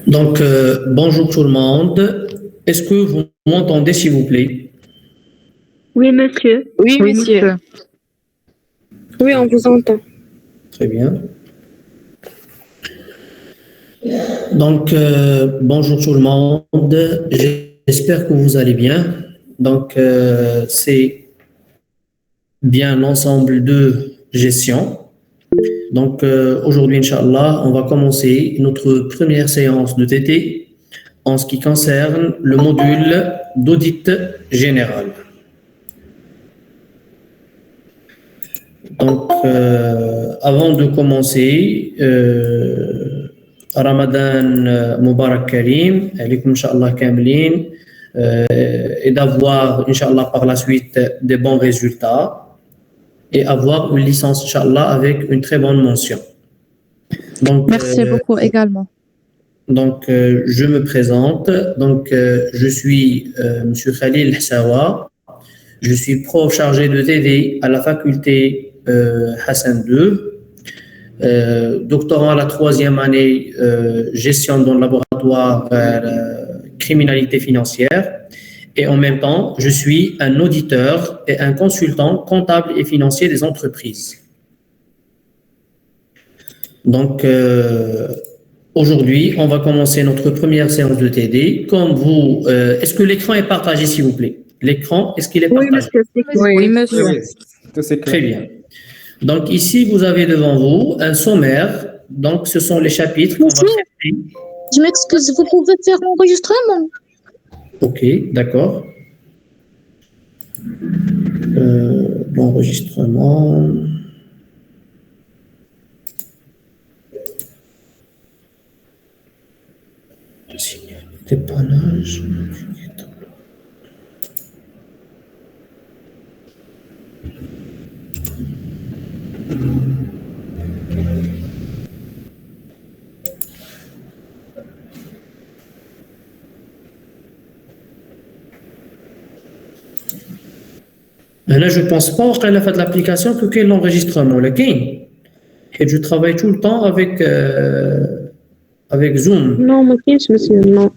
Donc, bonjour tout le monde. Est-ce que vous m'entendez, s'il vous plaît? Oui, monsieur. Oui, monsieur. Oui, on vous entend. Très bien. Donc, bonjour tout le monde. J'espère que vous allez bien. Donc, c'est bien l'ensemble de gestion. Donc, aujourd'hui, Inch'Allah, on va commencer notre première séance de TT en ce qui concerne le module d'audit général. Donc, avant de commencer, Ramadan Mubarak Karim, alaykoum Inch'Allah Kamlin, et d'avoir Inch'Allah par la suite des bons résultats et avoir une licence Inch'Allah avec une très bonne mention. Donc, merci beaucoup également. Donc, je me présente. Donc, je suis Monsieur Khalil Hsawa. Je suis prof chargé de TD à la faculté Hassan II, doctorant à la 3e année gestion dans le laboratoire criminalité financière. Et en même temps, je suis un auditeur et un consultant comptable et financier des entreprises. Donc, aujourd'hui, on va commencer notre première séance de TD. Comme vous, est-ce que l'écran est partagé, s'il vous plaît? L'écran, est-ce qu'il est partagé? Oui, monsieur. Très bien. Donc, ici, vous avez devant vous un sommaire. Donc, ce sont les chapitres qu'on va traiter. Je m'excuse, vous pouvez faire l'enregistrement? OK, d'accord. L'enregistrement. Dépannage. Là, je ne pense pas qu'elle a fait de l'application que qu'il y ait l'enregistrement. Et je travaille tout le temps avec Zoom. Non, ما كاينش monsieur, non.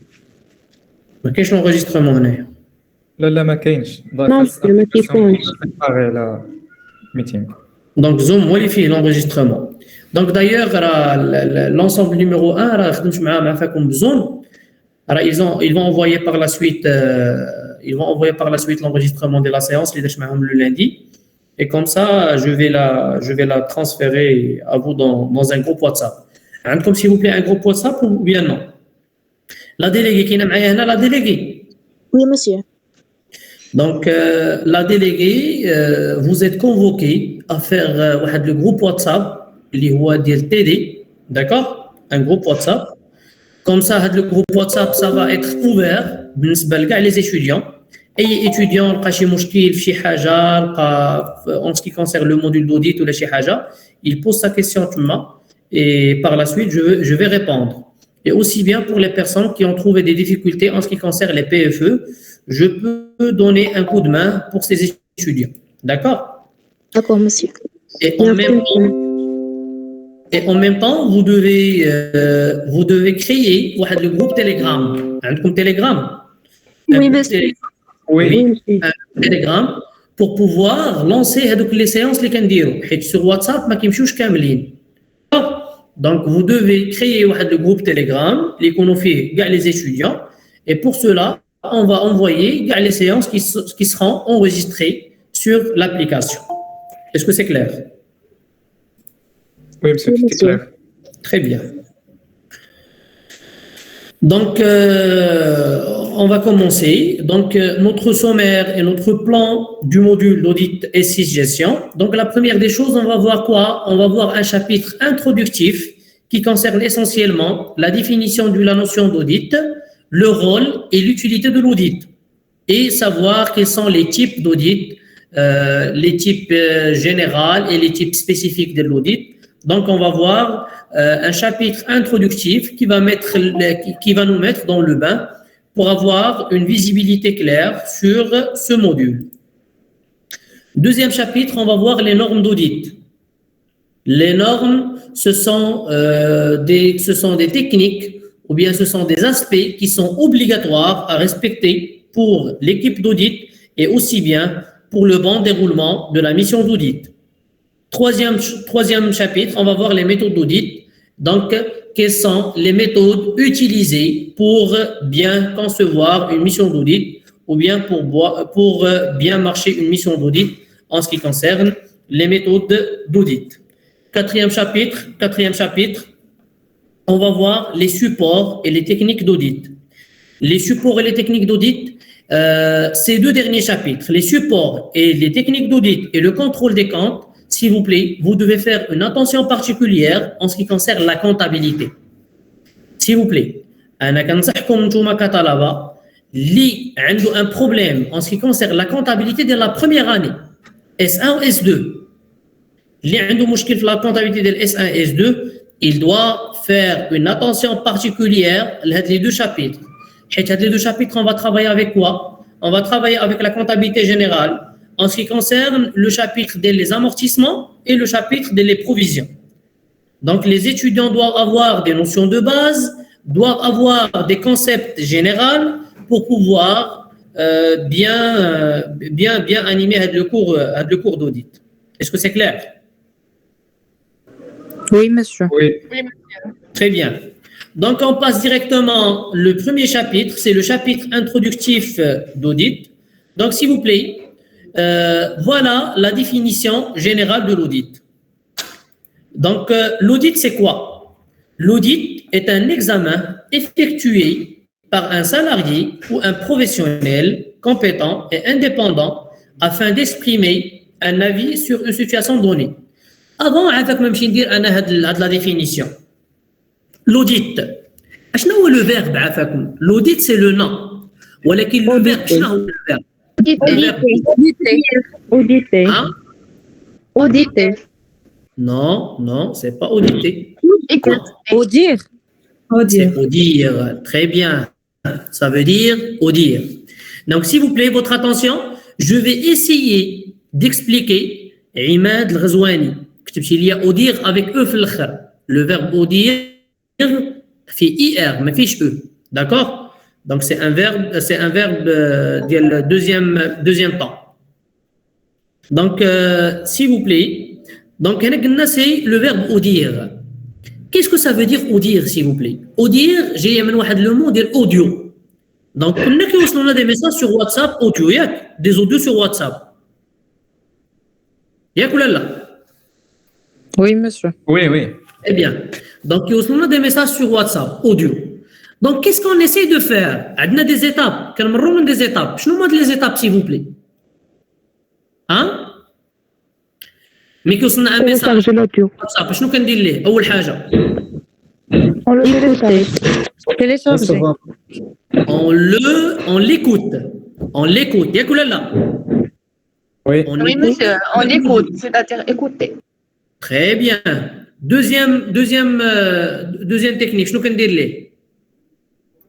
ما كاينش l'enregistrement هنا. لا ما كاينش. Non, monsieur, ما كيكونش. على meeting. Donc Zoom هو اللي فيه l'enregistrement. Donc d'ailleurs l'ensemble numéro 1 راه خدمت مع فاكم بزوم. Ils vont envoyer par la suite l'enregistrement de la séance les درت معهم le lundi. Et comme ça, je vais la transférer à vous dans un groupe WhatsApp. Comme s'il vous plaît un groupe WhatsApp ou bien non? La déléguée qui est là, la déléguée. Oui, monsieur. Donc, la déléguée, vous êtes convoqué à faire le groupe WhatsApp, le TD, d'accord? Un groupe WhatsApp. Comme ça, le groupe WhatsApp, ça va être ouvert pour les étudiants. Et étudiant, en ce qui concerne le module d'audit ou il pose sa question et par la suite, je vais répondre. Et aussi bien pour les personnes qui ont trouvé des difficultés en ce qui concerne les PFE, je peux donner un coup de main pour ces étudiants. D'accord? D'accord, monsieur. Et en même temps, vous devez créer le groupe Telegram. Un groupe Telegram. Oui, monsieur. Oui, un Telegram pour pouvoir lancer les séances les كنديروا حيت sur WhatsApp ما كيمشيوش كاملين. Donc vous devez créer le groupe Telegram les يكونوا فيه كاع les étudiants et pour cela on va envoyer كاع les séances qui seront enregistrées sur l'application. Est-ce que c'est clair? Oui, monsieur, c'est clair. Très bien. Donc, on va commencer. Donc, notre sommaire et notre plan du module d'audit S6 gestion. Donc, la première des choses, on va voir quoi? On va voir un chapitre introductif qui concerne essentiellement la définition de la notion d'audit, le rôle et l'utilité de l'audit, et savoir quels sont les types d'audit, les types généraux et les types spécifiques de l'audit. Donc, on va voir un chapitre introductif qui va nous mettre dans le bain pour avoir une visibilité claire sur ce module. Deuxième chapitre, on va voir les normes d'audit. Les normes, ce sont des techniques ou bien ce sont des aspects qui sont obligatoires à respecter pour l'équipe d'audit et aussi bien pour le bon déroulement de la mission d'audit. Troisième chapitre, on va voir les méthodes d'audit. Donc, quelles sont les méthodes utilisées pour bien concevoir une mission d'audit ou bien pour bien marcher une mission d'audit en ce qui concerne les méthodes d'audit. Quatrième chapitre, on va voir les supports et les techniques d'audit. Les supports et les techniques d'audit, ces deux derniers chapitres, les supports et les techniques d'audit et le contrôle des comptes, s'il vous plaît, vous devez faire une attention particulière en ce qui concerne la comptabilité. S'il vous plaît, أنا كنصحكم نتوما كطلبة اللي عنده un problème en ce qui concerne la comptabilité de la première année S1 ou S2. اللي عنده مشكل في la comptabilité de S1 et S2, il doit faire une attention particulière à ces deux chapitres. حيت هاد les deux chapitres, on va travailler avec quoi? On va travailler avec la comptabilité générale en ce qui concerne le chapitre des amortissements et le chapitre des provisions. Donc, les étudiants doivent avoir des notions de base, doivent avoir des concepts généraux pour pouvoir bien animer le cours d'audit. Est-ce que c'est clair? Oui, monsieur. Oui. Très bien. Donc, on passe directement le premier chapitre, c'est le chapitre introductif d'audit. Donc, s'il vous plaît, voilà la définition générale de l'audit. Donc, l'audit, c'est quoi? L'audit est un examen effectué par un salarié ou un professionnel compétent et indépendant afin d'exprimer un avis sur une situation donnée. Avant, عافاك ما نمشي ندير أنا هاد la définition. L'audit. شنو هو le verbe عافاكم؟ L'audit, c'est le nom. ولكن le verbe شنو هو le verbe؟ Auditer. Hein? Auditer. Non, c'est pas auditer. Audir. C'est audire. Très bien. Ça veut dire audire. Donc, s'il vous plaît, votre attention, je vais essayer d'expliquer Imad al-Ghazouani. Il y a audire avec E في الآخر. Le verbe audire fait IR, mais fiche E. D'accord? Donc, c'est un verbe deuxième temps. Donc, s'il vous plaît, donc, c'est le verbe audire. Qu'est-ce que ça veut dire audire, s'il vous plaît? Audire, j'ai le mot dire audio. Donc, on a des messages sur WhatsApp audio, des audios sur WhatsApp. Yak ou là? Oui, monsieur. Oui, oui. Eh bien, donc, on a des messages sur WhatsApp audio. Donc, qu'est-ce qu'on essaie de faire? On a des étapes. On a des étapes. Je nous montre les étapes, s'il vous plaît. Hein? Mais qu'on a un message sur WhatsApp. Je nous can dire les. أول حاجة. On le télécharge. Télécharger. On l'écoute. On l'écoute. Yak ou là? Oui. Oui, monsieur, on écoute, c'est-à-dire écouter. Très bien. Deuxième technique. شنو كندير ليه؟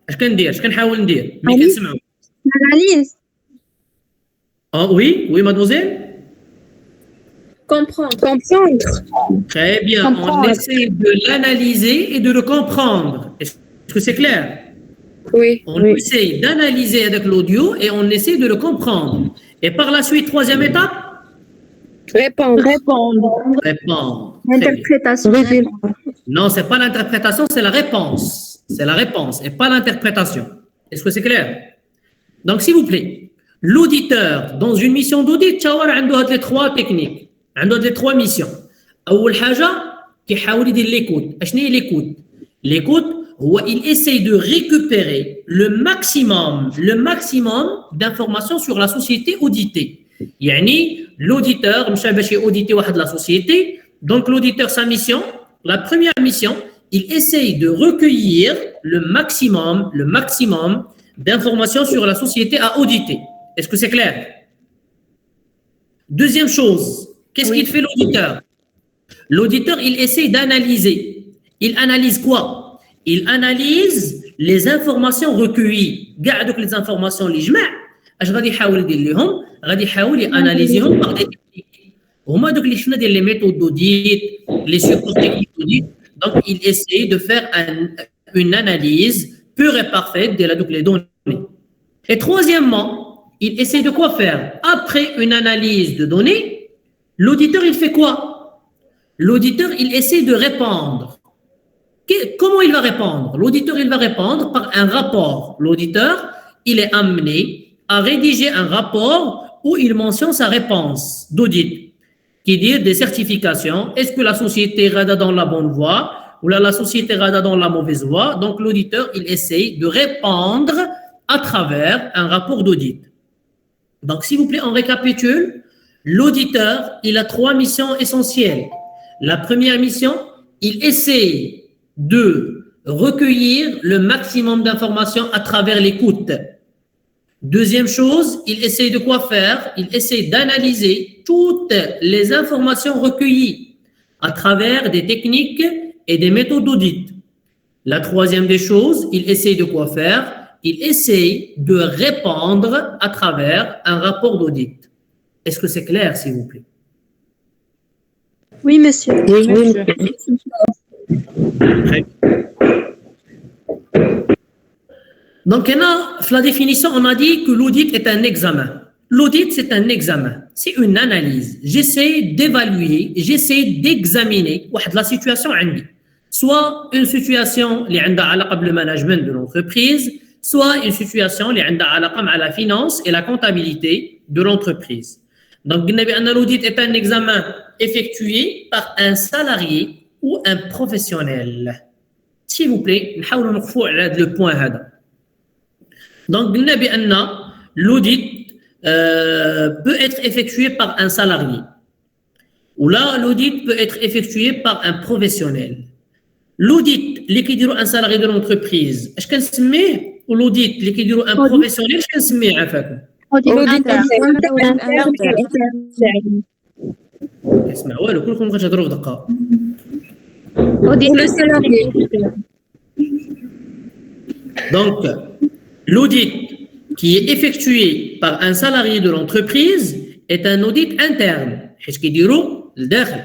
اش كندير؟ اش كنحاول ندير؟ ملي كنسمعوا. Analyse. Ah oui, mademoiselle? Comprendre. Très bien. On essaie de l'analyser et de le comprendre. Est-ce que c'est clair? Oui. On essaie d'analyser avec l'audio et on essaie de le comprendre. Et par la suite, troisième étape, Répondre. répondre. Très bien. Interprétation. Non, c'est pas l'interprétation, c'est la réponse. C'est la réponse et pas l'interprétation. Est-ce que c'est clair? Donc, s'il vous plaît, l'auditeur, dans une mission d'audit, Chawar a les trois techniques. Il a les trois missions. أول حاجة كيحاول يدير l'écoute. أشنو هي l'écoute? L'écoute, il essaye de récupérer le maximum d'informations sur la société auditée. يعني l'auditeur مشى باش auditer واحد la société. Donc l'auditeur, sa mission, la première mission, il essaye de recueillir le maximum d'informations sur la société à auditer. Est-ce que c'est clair? Deuxième chose, qu'est-ce qu'il fait l'auditeur? L'auditeur, il essaye d'analyser. Il analyse quoi? Il analyse les informations recueillies. Gardez les informations اللي جمع. اش غادي يحاول يدير لهم؟ غادي يحاول ياناليزيهم par des techniques. هما دوك اللي شفنا ديال les méthodes d'audit, les supports techniques d'audit. Donc il essaye de faire une analyse pure et parfaite de les données. Et troisièmement, il essaie de quoi faire? Après une analyse de données, l'auditeur, il fait quoi? L'auditeur, il essaie de répondre. Comment il va répondre? L'auditeur, il va répondre par un rapport. L'auditeur, il est amené à rédiger un rapport où il mentionne sa réponse d'audit, qui dit des certifications. Est-ce que la société rada dans la bonne voie ou la société rada dans la mauvaise voie? Donc, l'auditeur, il essaie de répondre à travers un rapport d'audit. Donc, s'il vous plaît, on récapitule. L'auditeur, il a trois missions essentielles. La première mission, il essaie de recueillir le maximum d'informations à travers l'écoute. Deuxième chose, il essaie de quoi faire? Il essaie d'analyser toutes les informations recueillies à travers des techniques et des méthodes d'audit. La troisième des choses, il essaie de quoi faire? Il essaie de répondre à travers un rapport d'audit. Est-ce que c'est clair, s'il vous plaît? Oui, monsieur. Oui, monsieur. Donc, la définition, on a dit que l'audit est un examen. L'audit, c'est un examen. C'est une analyse. J'essaie d'évaluer, j'essaie d'examiner la situation عندي. Soit une situation qui a علاقة le management de l'entreprise, soit une situation qui a علاقة مع la finance et la comptabilité de l'entreprise. Donc, l'audit est un examen effectué par un salarié ou un professionnel. S'il vous plaît, نحاولوا نوقفوا على هذا le point هذا. Donc, l'audit peut être effectué par un salarié. Ou là, l'audit peut être effectué par un professionnel. L'audit, qui dit un salarié de l'entreprise, est-ce qu'on se met? Ou l'audit, qui dit un professionnel, est-ce qu'on se met? اسمعوا له كلكم غتهضروا في دقه. Donc, l'audit qui est effectué par un salarié de l'entreprise est un audit interne. حيت كيديروا لداخل.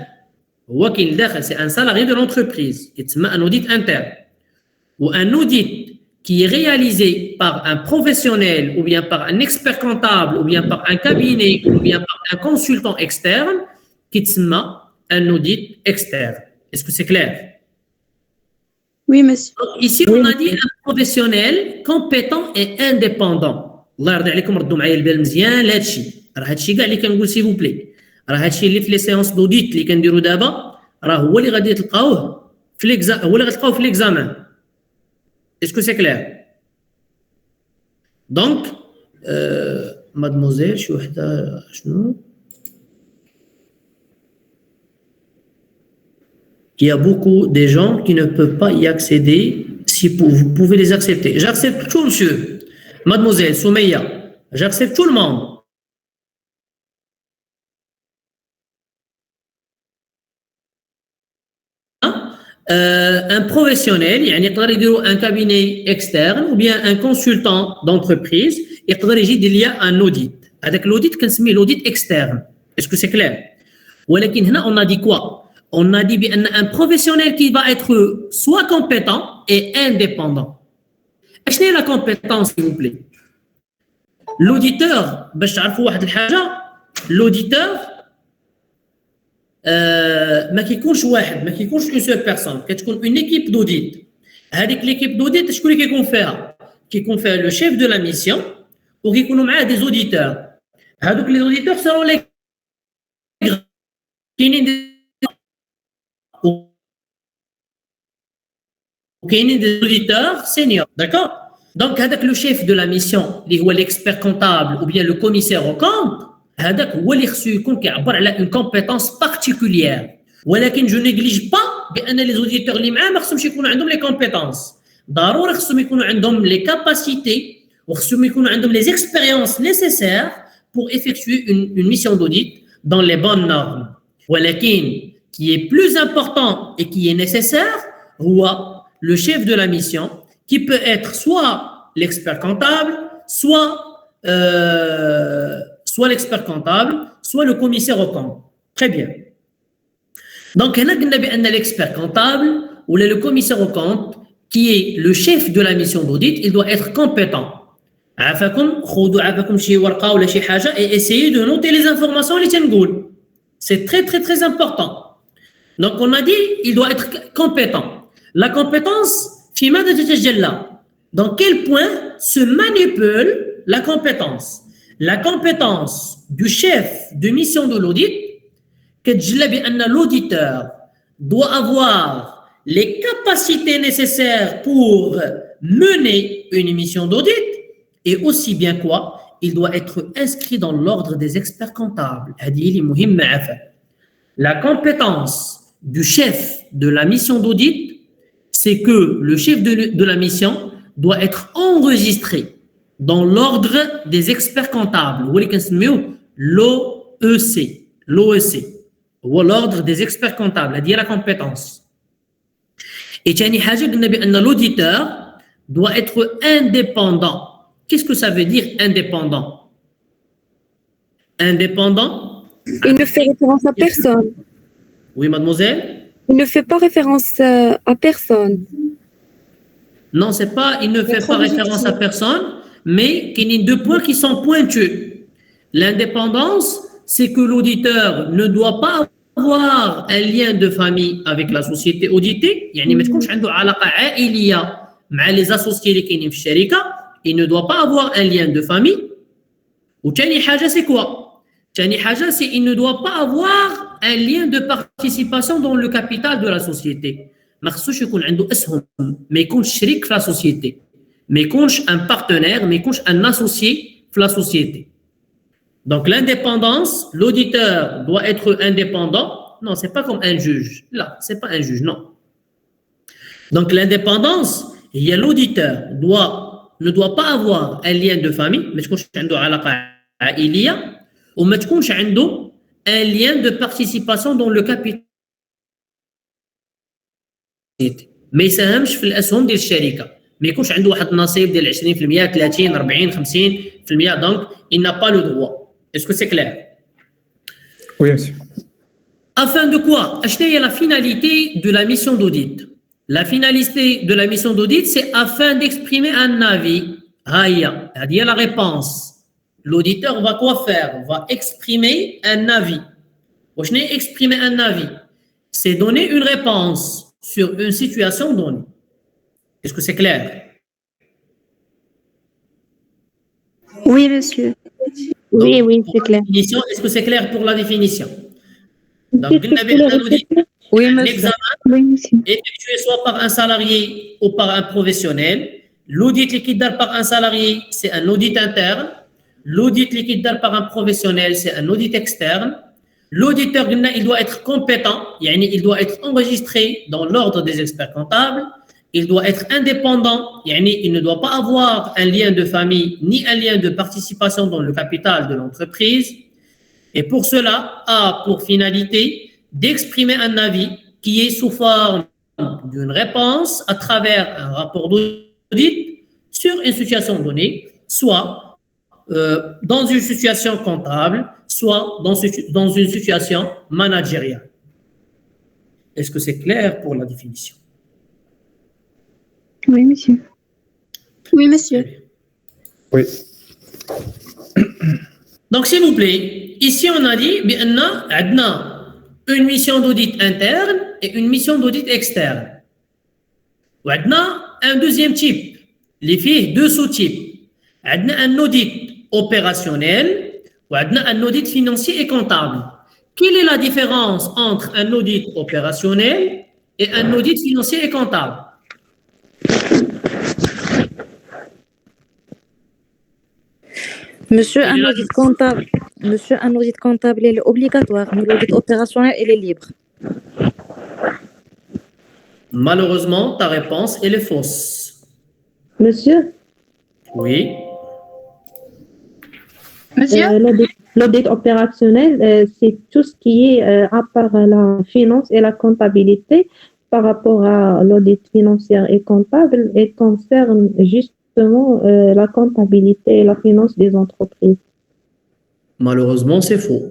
هو كاين لداخل, c'est un salarié de l'entreprise. يتسمى un audit interne. Ou un audit qui est réalisé par un professionnel ou bien par un expert comptable ou bien par un cabinet ou bien par un consultant externe qui تسمى un audit externe. Est-ce que c'est clair? Oui, monsieur. Donc, ici, on a dit un professionnel compétent et indépendant. الله يرضي عليكم ردوا معايا البال مزيان لهذا الشيء. راه هذا الشيء كاع اللي كنقول سي بلي. راه هذا الشيء اللي في لي سيونس دوديت اللي كنديروا دابا راه هو اللي غادي تلقاوه في هو اللي غتلقاوه في ليكزامان. Est-ce que c'est clair? Donc, mademoiselle, شي وحده شنو؟ Il y a beaucoup de gens qui ne peuvent pas y accéder. Si vous pouvez les accepter. J'accepte tout, monsieur. Mademoiselle Soumeya, j'accepte tout le monde. Un professionnel, يقدر يديروا un cabinet externe ou bien un consultant d'entreprise, يقدر يجي il y a un audit. هذاك l'audit كنسميه l'audit externe. Est-ce que c'est clair? ولكن هنا on a dit quoi? On a dit bien un professionnel qui va être soit compétent et indépendant. Quelle est la compétence, s'il vous plaît? l'auditeur, باش تعرفوا واحد الحاجة، l'auditeur ما كيكونش واحد، ما كيكونش une seule personne، كتكون une équipe d'audit. هذيك l'équipe d'audit شكون اللي كيكون فيها؟ كيكون فيها le chef de la mission وكيكونوا معاه des auditeurs. هذوك les auditeurs seront les كاينين وكاينين des auditeurs seniors, d'accord? Donc هذاك le chef de la mission اللي هو l'expert comptable ou bien le commissaire au compte هذاك هو اللي خصو يكون كيعبر على une compétence particulière. ولكن جو نيغليج با بان لي زوديتور اللي معاه ما خصهمش يكونوا عندهم لي كومبيتونس. ضروري خصهم يكونوا عندهم لي كاباسيتي وخصهم يكونوا عندهم لي اكسبيريونس نيسيسير pour effectuer une mission d'audit dans les bonnes normes. ولكن qui est plus important et qui est nécessaire هو le chef de la mission qui peut être soit l'expert comptable, soit l'expert comptable, soit le commissaire au compte. Très bien. Donc, on a dit l'expert comptable ou le commissaire au compte, qui est le chef de la mission d'audit, il doit être compétent. Et essayez de noter les informations. C'est très, très, très important. Donc, on a dit il doit être compétent. La compétence, dans quel point se manipule la compétence? La compétence du chef de mission de l'audit, l'auditeur doit avoir les capacités nécessaires pour mener une mission d'audit et aussi bien quoi? Il doit être inscrit dans l'ordre des experts comptables. La compétence du chef de la mission d'audit, c'est que le chef de la mission doit être enregistré dans l'ordre des experts comptables. L'OEC. Ou l'ordre des experts comptables, c'est-à-dire la compétence. Et l'auditeur doit être indépendant. Qu'est-ce que ça veut dire indépendant? Indépendant? Il ne fait référence à personne. Oui, mademoiselle? Il ne fait pas référence à personne. Non, c'est pas, il ne fait pas référence à personne, mais il y a deux points qui sont pointus. L'indépendance, c'est que l'auditeur ne doit pas avoir un lien de famille avec la société auditée. يعني ما تكونش عنده علاقة عائلية مع les associés اللي كاينين في الشركة. Il ne doit pas avoir un lien de famille. وثاني حاجة c'est quoi? ثاني حاجة c'est il ne doit pas avoir un lien de participation dans le capital de la société. ما خصوش يكون عنده أسهم، ما يكونش شريك في la société. ما يكونش un partenaire، ما يكونش un associé في la société. Donc l'indépendance, l'auditeur doit être indépendant. Non, c'est pas comme un juge. Là, c'est pas un juge, non. Donc l'indépendance, il y a l'auditeur ne doit pas avoir un lien de famille, mais تكونش عنده علاقة عائلية وما تكونش عنده un lien de participation dans le capital. ما يساهمش في الأسهم ديال الشركة. ما يكونش عنده واحد النصيب ديال 20%, 30, 40, 50%. Donc il n'a pas le droit. Est-ce que c'est clair? Oui, monsieur. Afin de quoi? Quelle est la finalité de la mission d'audit? La finalité de la mission d'audit, c'est afin d'exprimer un avis. C'est-à-dire la réponse. L'auditeur va quoi faire? Va exprimer un avis. Exprimer un avis, c'est donner une réponse sur une situation donnée. Est-ce que c'est clair? Oui, monsieur. Oui, oui, c'est clair. Est-ce que c'est clair pour la définition? Donc, Oui, un monsieur. examen Oui, monsieur. effectué soit par un salarié ou par un professionnel. L'audit liquidé par un salarié, c'est un audit interne. L'audit liquidé par un professionnel, c'est un audit externe. L'auditeur, il doit être compétent, il doit être enregistré dans l'ordre des experts comptables. Il doit être indépendant, il ne doit pas avoir un lien de famille ni un lien de participation dans le capital de l'entreprise. Et pour cela, a pour finalité d'exprimer un avis qui est sous forme d'une réponse à travers un rapport d'audit sur une situation donnée, soit dans une situation comptable, soit dans une situation managériale. Est-ce que c'est clair pour la définition? Oui, monsieur. Oui, monsieur. Oui. Donc, s'il vous plaît, ici, on a dit, une mission d'audit interne et une mission d'audit externe. On a un deuxième type, les filles, deux sous-types. On a un audit opérationnel ou un audit financier et comptable. Quelle est la différence entre un audit opérationnel et un audit financier et comptable? Monsieur, un audit comptable, il est obligatoire, mais l'audit opérationnel, il est libre. Malheureusement, ta réponse, elle est fausse. Monsieur, Oui. Monsieur, l'audit opérationnel, c'est tout ce qui est à part la finance et la comptabilité par rapport à l'audit financier et comptable et concerne justement la comptabilité et la finance des entreprises. Malheureusement, c'est faux.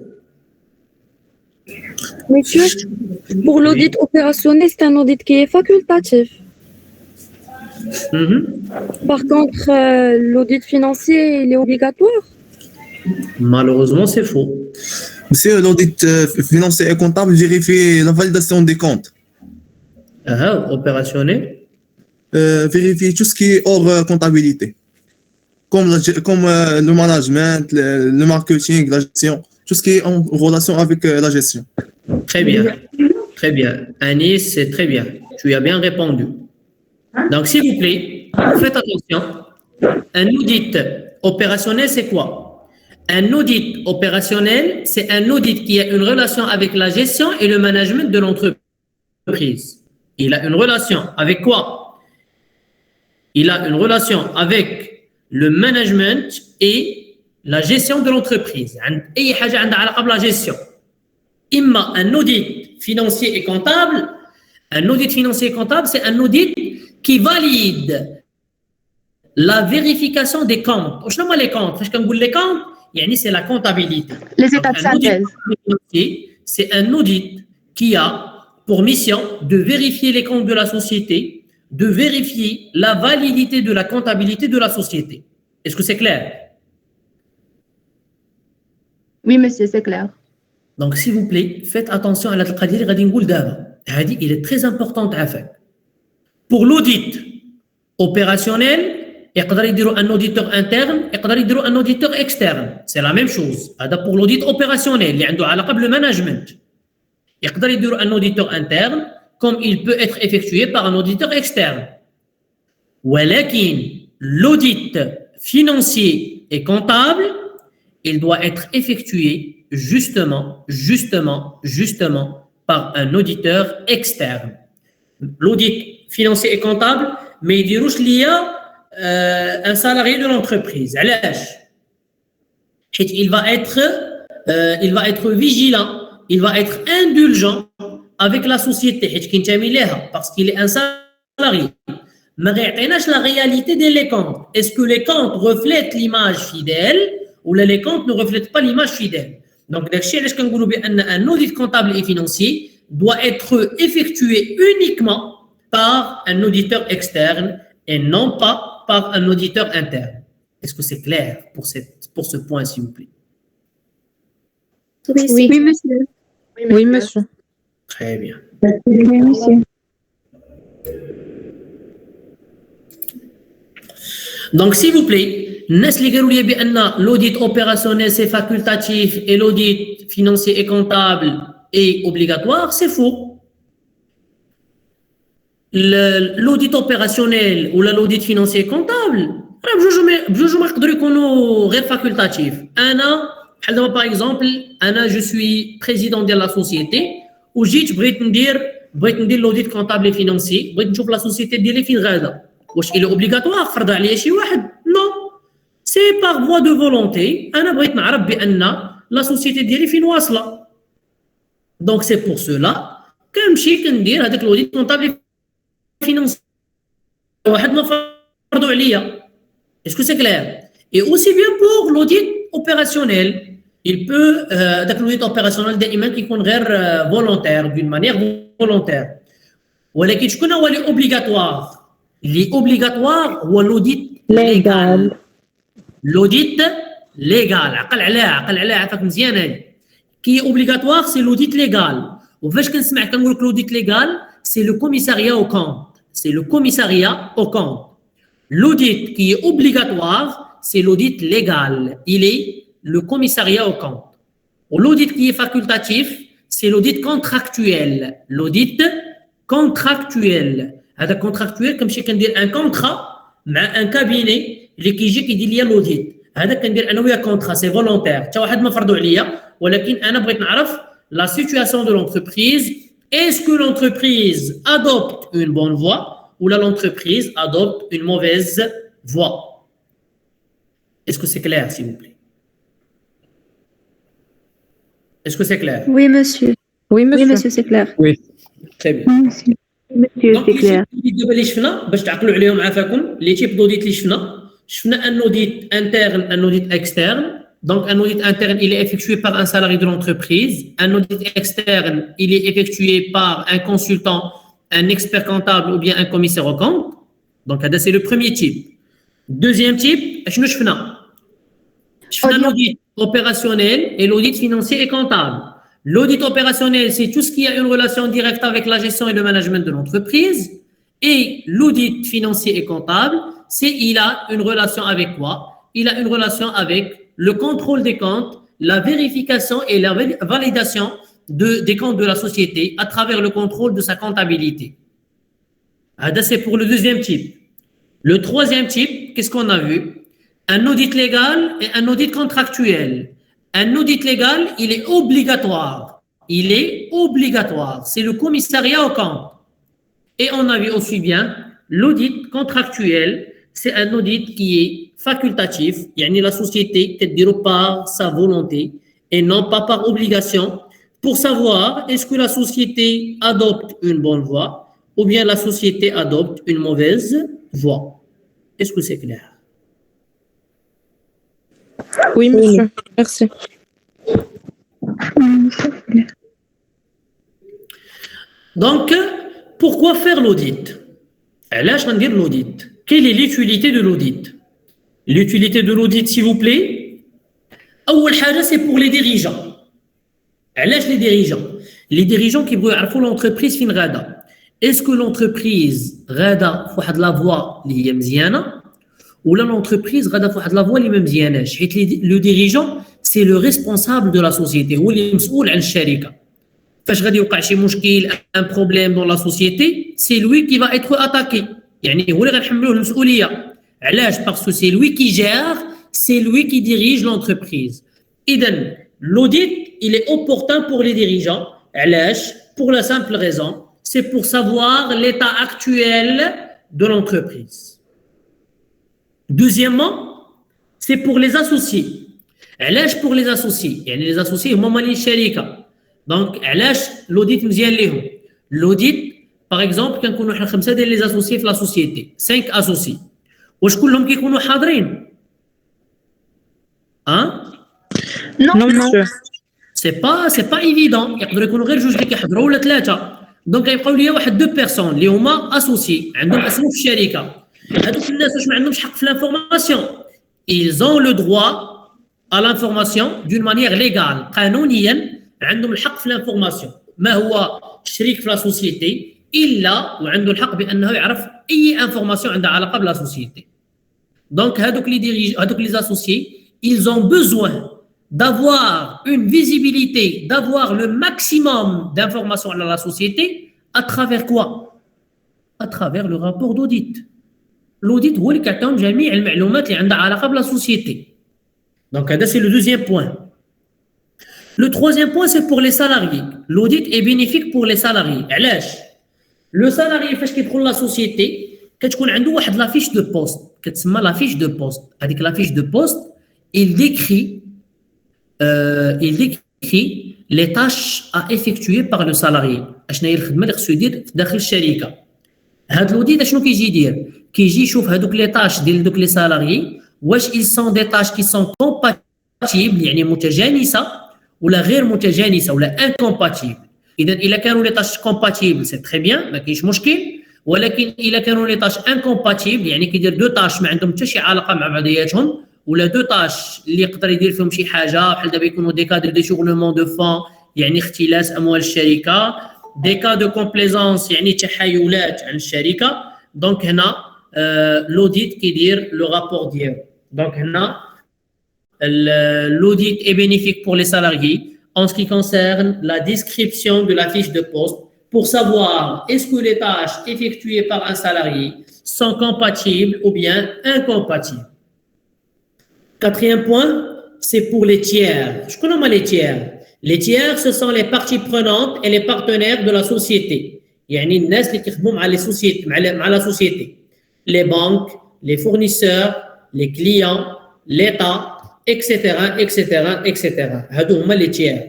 Monsieur, pour l'audit opérationnel, c'est un audit qui est facultatif. Par contre, l'audit financier, il est obligatoire. Malheureusement, c'est faux. Monsieur, l'audit financier et comptable vérifie la validation des comptes. Opérationnel. Vérifie tout ce qui est hors comptabilité. Comme le management, le marketing, la gestion. Tout ce qui est en relation avec la gestion. Très bien. Très bien. Anis, c'est très bien. Tu as bien répondu. Donc, s'il vous plaît, faites attention. Un audit opérationnel, c'est quoi? Un audit opérationnel, c'est un audit qui a une relation avec la gestion et le management de l'entreprise. Il a une relation avec quoi? Il a une relation avec le management et la gestion de l'entreprise. أي حاجة عندها علاقة بلا gestion. إما un audit financier et comptable. Un audit financier et comptable, c'est un audit qui valide la vérification des comptes. وشنو هما les comptes؟ فاش كنقول les comptes يعني c'est la comptabilité. les états de synthèse. C'est un audit qui a pour mission de vérifier les comptes de la société, de vérifier la validité de la comptabilité de la société. Est-ce que c'est clair? Oui, monsieur, c'est clair. Donc, s'il vous plaît, faites attention à la qadiri غادي نقول دابا. هذه il est très important عافاك. Pour l'audit opérationnel, يقدر يديروا un auditeur interne, يقدر يديروا un auditeur externe. C'est la même chose. هذا pour l'audit opérationnel اللي عنده علاقة بالمانجمنت. يقدر يديروا un auditeur interne comme il peut être effectué par un auditeur externe. ولكن l'audit financier et comptable, il doit être effectué justement par un auditeur externe. L'audit financier et comptable, mais il dirouche lié un salarié de l'entreprise. Il va être vigilant, il va être indulgent avec la société parce qu'il est un salarié. Mais la réalité des comptes. Est-ce que les comptes reflètent l'image fidèle ou les comptes ne reflètent pas l'image fidèle? Donc, un audit comptable et financier doit être effectué uniquement par un auditeur externe et non pas par un auditeur interne. Est-ce que c'est clair pour ce point, s'il vous plaît? Oui, monsieur. Oui, monsieur. Très bien. Oui, monsieur. Donc, s'il vous plaît, l'audit opérationnel c'est facultatif et l'audit financier et comptable est obligatoire, c'est faux. L'audit opérationnel ou l'audit financier et comptable, بجوج ما يقدروا يكونوا غير facultatif. Par exemple, je suis président de la société وجيت بغيت ندير l'audit comptable et financier, بغيت نشوف la société ديالي فين غاده. واش il est obligatoire فرض عليا شي واحد؟ Non. C'est par voie de volonté. أنا بغيت نعرف بأن la société ديالي فين واصلة. Donc c'est pour cela كنمشي كندير هذاك l'audit comptable et financier. واحد ما فرضوا عليا. Est-ce que c'est clair? Et aussi bien pour l'audit opérationnel. Il peut l'audit opérationnel دائما كيكون غير volontaire d'une manière volontaire. ولكن شكون هو اللي obligatoire؟ اللي obligatoire هو l'audit légal. L'audit légal. عقل عليها عفاك مزيان هذه. Qui est obligatoire, c'est l'audit légal. وفاش كنسمع كنقول لك l'audit légal, c'est le commissariat au compte. C'est le commissariat au compte. L'audit qui est obligatoire, c'est l'audit légal. Il est le commissariat au compte. L'audit qui est facultatif, c'est l'audit contractuel. L'audit contractuel. هذا contractuel comme si كندير un contrat مع un cabinet اللي كيجي كيدير لي l'audit. هذا كندير انا وياه contrat, c'est volontaire. حتى واحد ما فرضوا عليا ولكن انا بغيت نعرف la situation de l'entreprise. Est-ce que l'entreprise adopte une bonne voie ou l'entreprise adopte une mauvaise voie? Est-ce que c'est clair, s'il vous plaît? Est-ce que c'est clair? Oui, monsieur. Oui, monsieur. Oui, monsieur, c'est clair. Oui. Très bien. Monsieur, Donc, c'est clair. دابا اللي شفنا باش تعقلوا عليهم عافاكم لي تيب دوديت اللي شفنا ان audit interne, un audit externe. Donc, un audit interne, il est effectué par un salarié de l'entreprise. Un audit externe, il est effectué par un consultant, un expert comptable ou bien un commissaire au compte. Donc, c'est le premier type. Deuxième type, je fais un audit opérationnel et l'audit financier et comptable. L'audit opérationnel, c'est tout ce qui a une relation directe avec la gestion et le management de l'entreprise. Et l'audit financier et comptable, c'est il a une relation avec quoi? Il a une relation avec le contrôle des comptes, la vérification et la validation des comptes de la société à travers le contrôle de sa comptabilité. C'est pour le deuxième type. Le troisième type, qu'est-ce qu'on a vu? Un audit légal et un audit contractuel. Un audit légal, il est obligatoire. Il est obligatoire. C'est le commissariat au compte. Et on a vu aussi bien l'audit contractuel, c'est un audit qui est facultatif, yani la société تديرو par sa volonté et non pas par obligation pour savoir est-ce que la société adopte une bonne voie ou bien la société adopte une mauvaise voie. Est-ce que c'est clair? Oui, monsieur. Merci. Donc, pourquoi faire l'audit? Là, je vais dire l'audit. Quelle est l'utilité de l'audit? L'utilité de l'audit, s'il vous plaît, أول حاجة, c'est pour les dirigeants. علاش les dirigeants? Les dirigeants qui بغيو يعرفوا l'entreprise فين غادا. Est-ce que l'entreprise غادا في واحد la voie اللي هي مزيانة ولا l'entreprise غادا في واحد la voie اللي ما مزياناش؟ حيت le dirigeant, c'est le responsable de la société, هو اللي مسؤول عن الشركة. فاش غادي يوقع شي مشكل, un problème dans la société, c'est lui qui va être attaqué. يعني هو اللي غنحملوه المسؤولية. علاش؟ parce que c'est lui qui gère, c'est lui qui dirige l'entreprise. إذن l'audit, il est opportun pour les dirigeants. علاش? Pour la simple raison, c'est pour savoir l'état actuel de l'entreprise. Deuxièmement, c'est pour les associés. علاش pour les associés? يعني les associés هما مالين الشركة. Donc علاش l'audit مزيان ليهم؟ L'audit, par exemple, كنكونوا حنا 5 ديال les associés في la société, 5 associés. واش كلهم كيكونوا حاضرين؟ Non, Non, monsieur. C'est pas évident. يقدروا يكونوا غير جوج اللي كيحضروا ولا 3. دونك غيبقاو ليا واحد 2 بيرسون اللي هما اسوسي عندهم اسهم في الشركه. هذوك الناس واش ما عندهمش حق في l'information؟ Ils ont le droit à l'information d'une manière légale. قانونيا عندهم الحق في l'information. ما هو شريك في la société إلا وعنده الحق بأنه يعرف أي information عندها علاقة بلا société. Donc هذوك les associés, ils ont besoin d'avoir une visibilité, d'avoir le maximum d'informations à la société à travers quoi? À travers le rapport d'audit. L'audit هو اللي كيعطيهم جميع المعلومات اللي عندها علاقة بلا société. Donc هذا c'est le deuxième point. Le troisième point, c'est pour les salariés. L'audit est bénéfique pour les salariés. علاش؟ Le salarié فاش كيدخل لا société كتكون عنده واحد لا fiche de poste كتسمى لا fiche de poste. هذيك لا fiche de poste, il décrit les tâches à effectuer par le salarié. اشنا هي الخدمه اللي خصو يدير داخل الشركه. هاد l'audit شنو كيجي يدير؟ كيجي يشوف هذوك لي tâches ديال دوك لي salariés واش ils sont des tâches qui sont compatibles يعني متجانسه ولا غير متجانسه ولا incompatibles. اذا الا كانوا لي tâches compatibles c'est très bien ما كاينش مشكل. ولكن الا كانوا لي tâches incompatibles يعني كيدير 2 tâches ما عندهم حتى شي علاقه مع بعضياتهم ولا دو تاش اللي يقدر يدير فيهم شي حاجه بحال دابا يكونوا دي كادر دي شغلمون دو فون يعني اختلاس اموال الشركه دي كا دو كومبليزونس يعني تحايلات عن الشركه دونك هنا لوديت كيدير لو رابور ديالو دونك هنا l'audit est bénéfique pour les salariés en ce qui concerne la description de la fiche de poste pour savoir est-ce que les tâches effectuées par un salarié sont compatibles ou bien incompatibles. Quatrième point, c'est pour les tiers. Je connais les tiers. Les tiers, ce sont les parties prenantes et les partenaires de la société. يعني الناس اللي كيخدموا مع les sociétés, مع la société. Les banques, les fournisseurs, les clients, l'État, etc., etc., etc. هادو هما les tiers.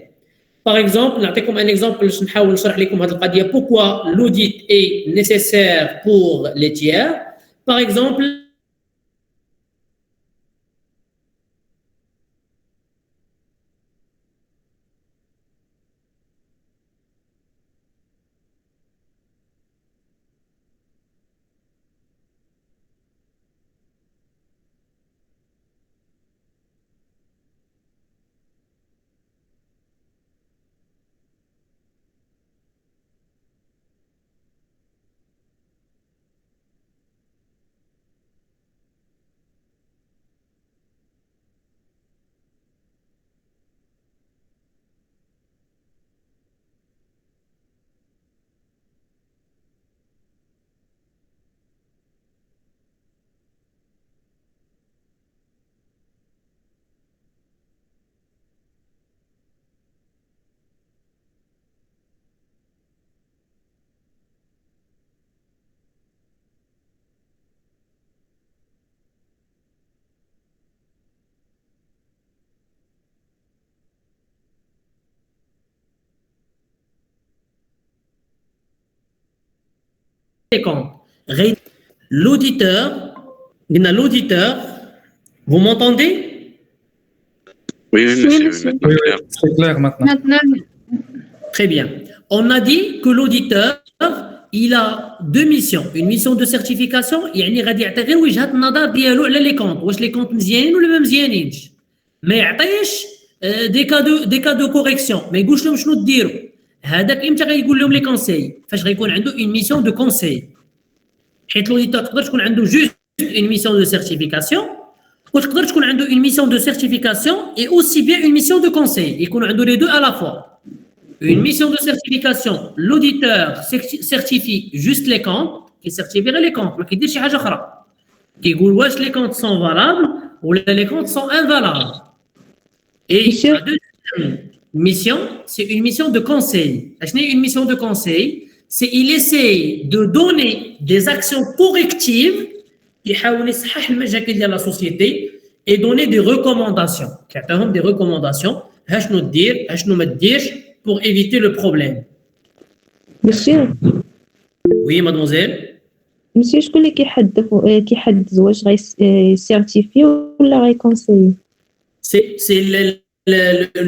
Par exemple, نعطيكم un exemple باش نحاول نشرح لكم هذه القضية. Pourquoi l'audit est nécessaire pour les tiers? Par exemple, les comptes. L'auditeur, vous m'entendez? Oui, oui, monsieur. Oui, oui, c'est clair maintenant. Maintenant, Très bien. On a dit que l'auditeur, il a deux missions. Une mission de certification, يعني غادي يعطي غير وجهة النظر ديالو على لي كونط، واش لي كونط مزيانين ولا ما مزيانينش. ما يعطيش دي كا دو كوريكسيون، ما يقولش لهم شنو ديروا. هذاك امتى غيقول لهم لي كونساي؟ فاش غيكون عنده اون ميسيون دو كونساي. حيت لوديتور تقدر تكون عنده جوست اون ميسيون دو سيرتيفيكاسيون وتقدر تكون عنده اون ميسيون دو سيرتيفيكاسيون اي اوسي بيان اون ميسيون دو كونساي، يكونوا عنده لي دو à la fois. Une mission de certification, l'auditeur certifie juste les comptes, qui certifierait les comptes, mais qui dit شي حاجة أخرى. Qui dit واش les comptes sont valables ou les comptes sont invalables. Et Monsieur. la deuxième mission, c'est une mission de conseil. Une mission de conseil, c'est il essaye de donner des actions correctives qui يحاول يصحح المشاكل ديال la société et donner des recommandations. كيعطيهم des recommandations شنو دير شنو ما ديرش pour éviter le problème. Monsieur, Oui, mademoiselle. monsieur, شكون اللي كيحدد واش غيسيرتيفي ولا غيكونسيي؟ C'est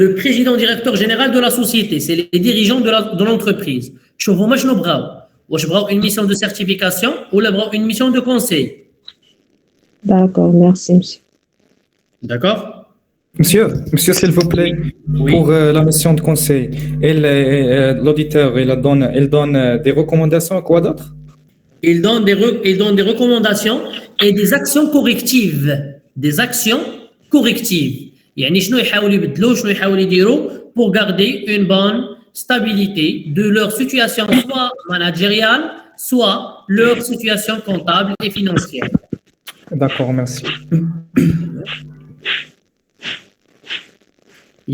le président directeur général de la société, c'est les dirigeants de l'entreprise. شوفوا هما شنو بغاو، واش بغاو une mission de certification ولا بغاو une mission de conseil. D'accord, merci monsieur. D'accord? Monsieur, s'il vous plaît, Oui. pour la mission de conseil, l'auditeur, il donne des recommandations à quoi d'autre? Il donne des recommandations et des actions correctives. Des actions correctives. يعني شنو يحاولوا يبدلوا شنو يحاولوا يديروا pour garder une bonne stabilité de leur situation soit managériale, soit leur situation comptable et financière. D'accord, merci.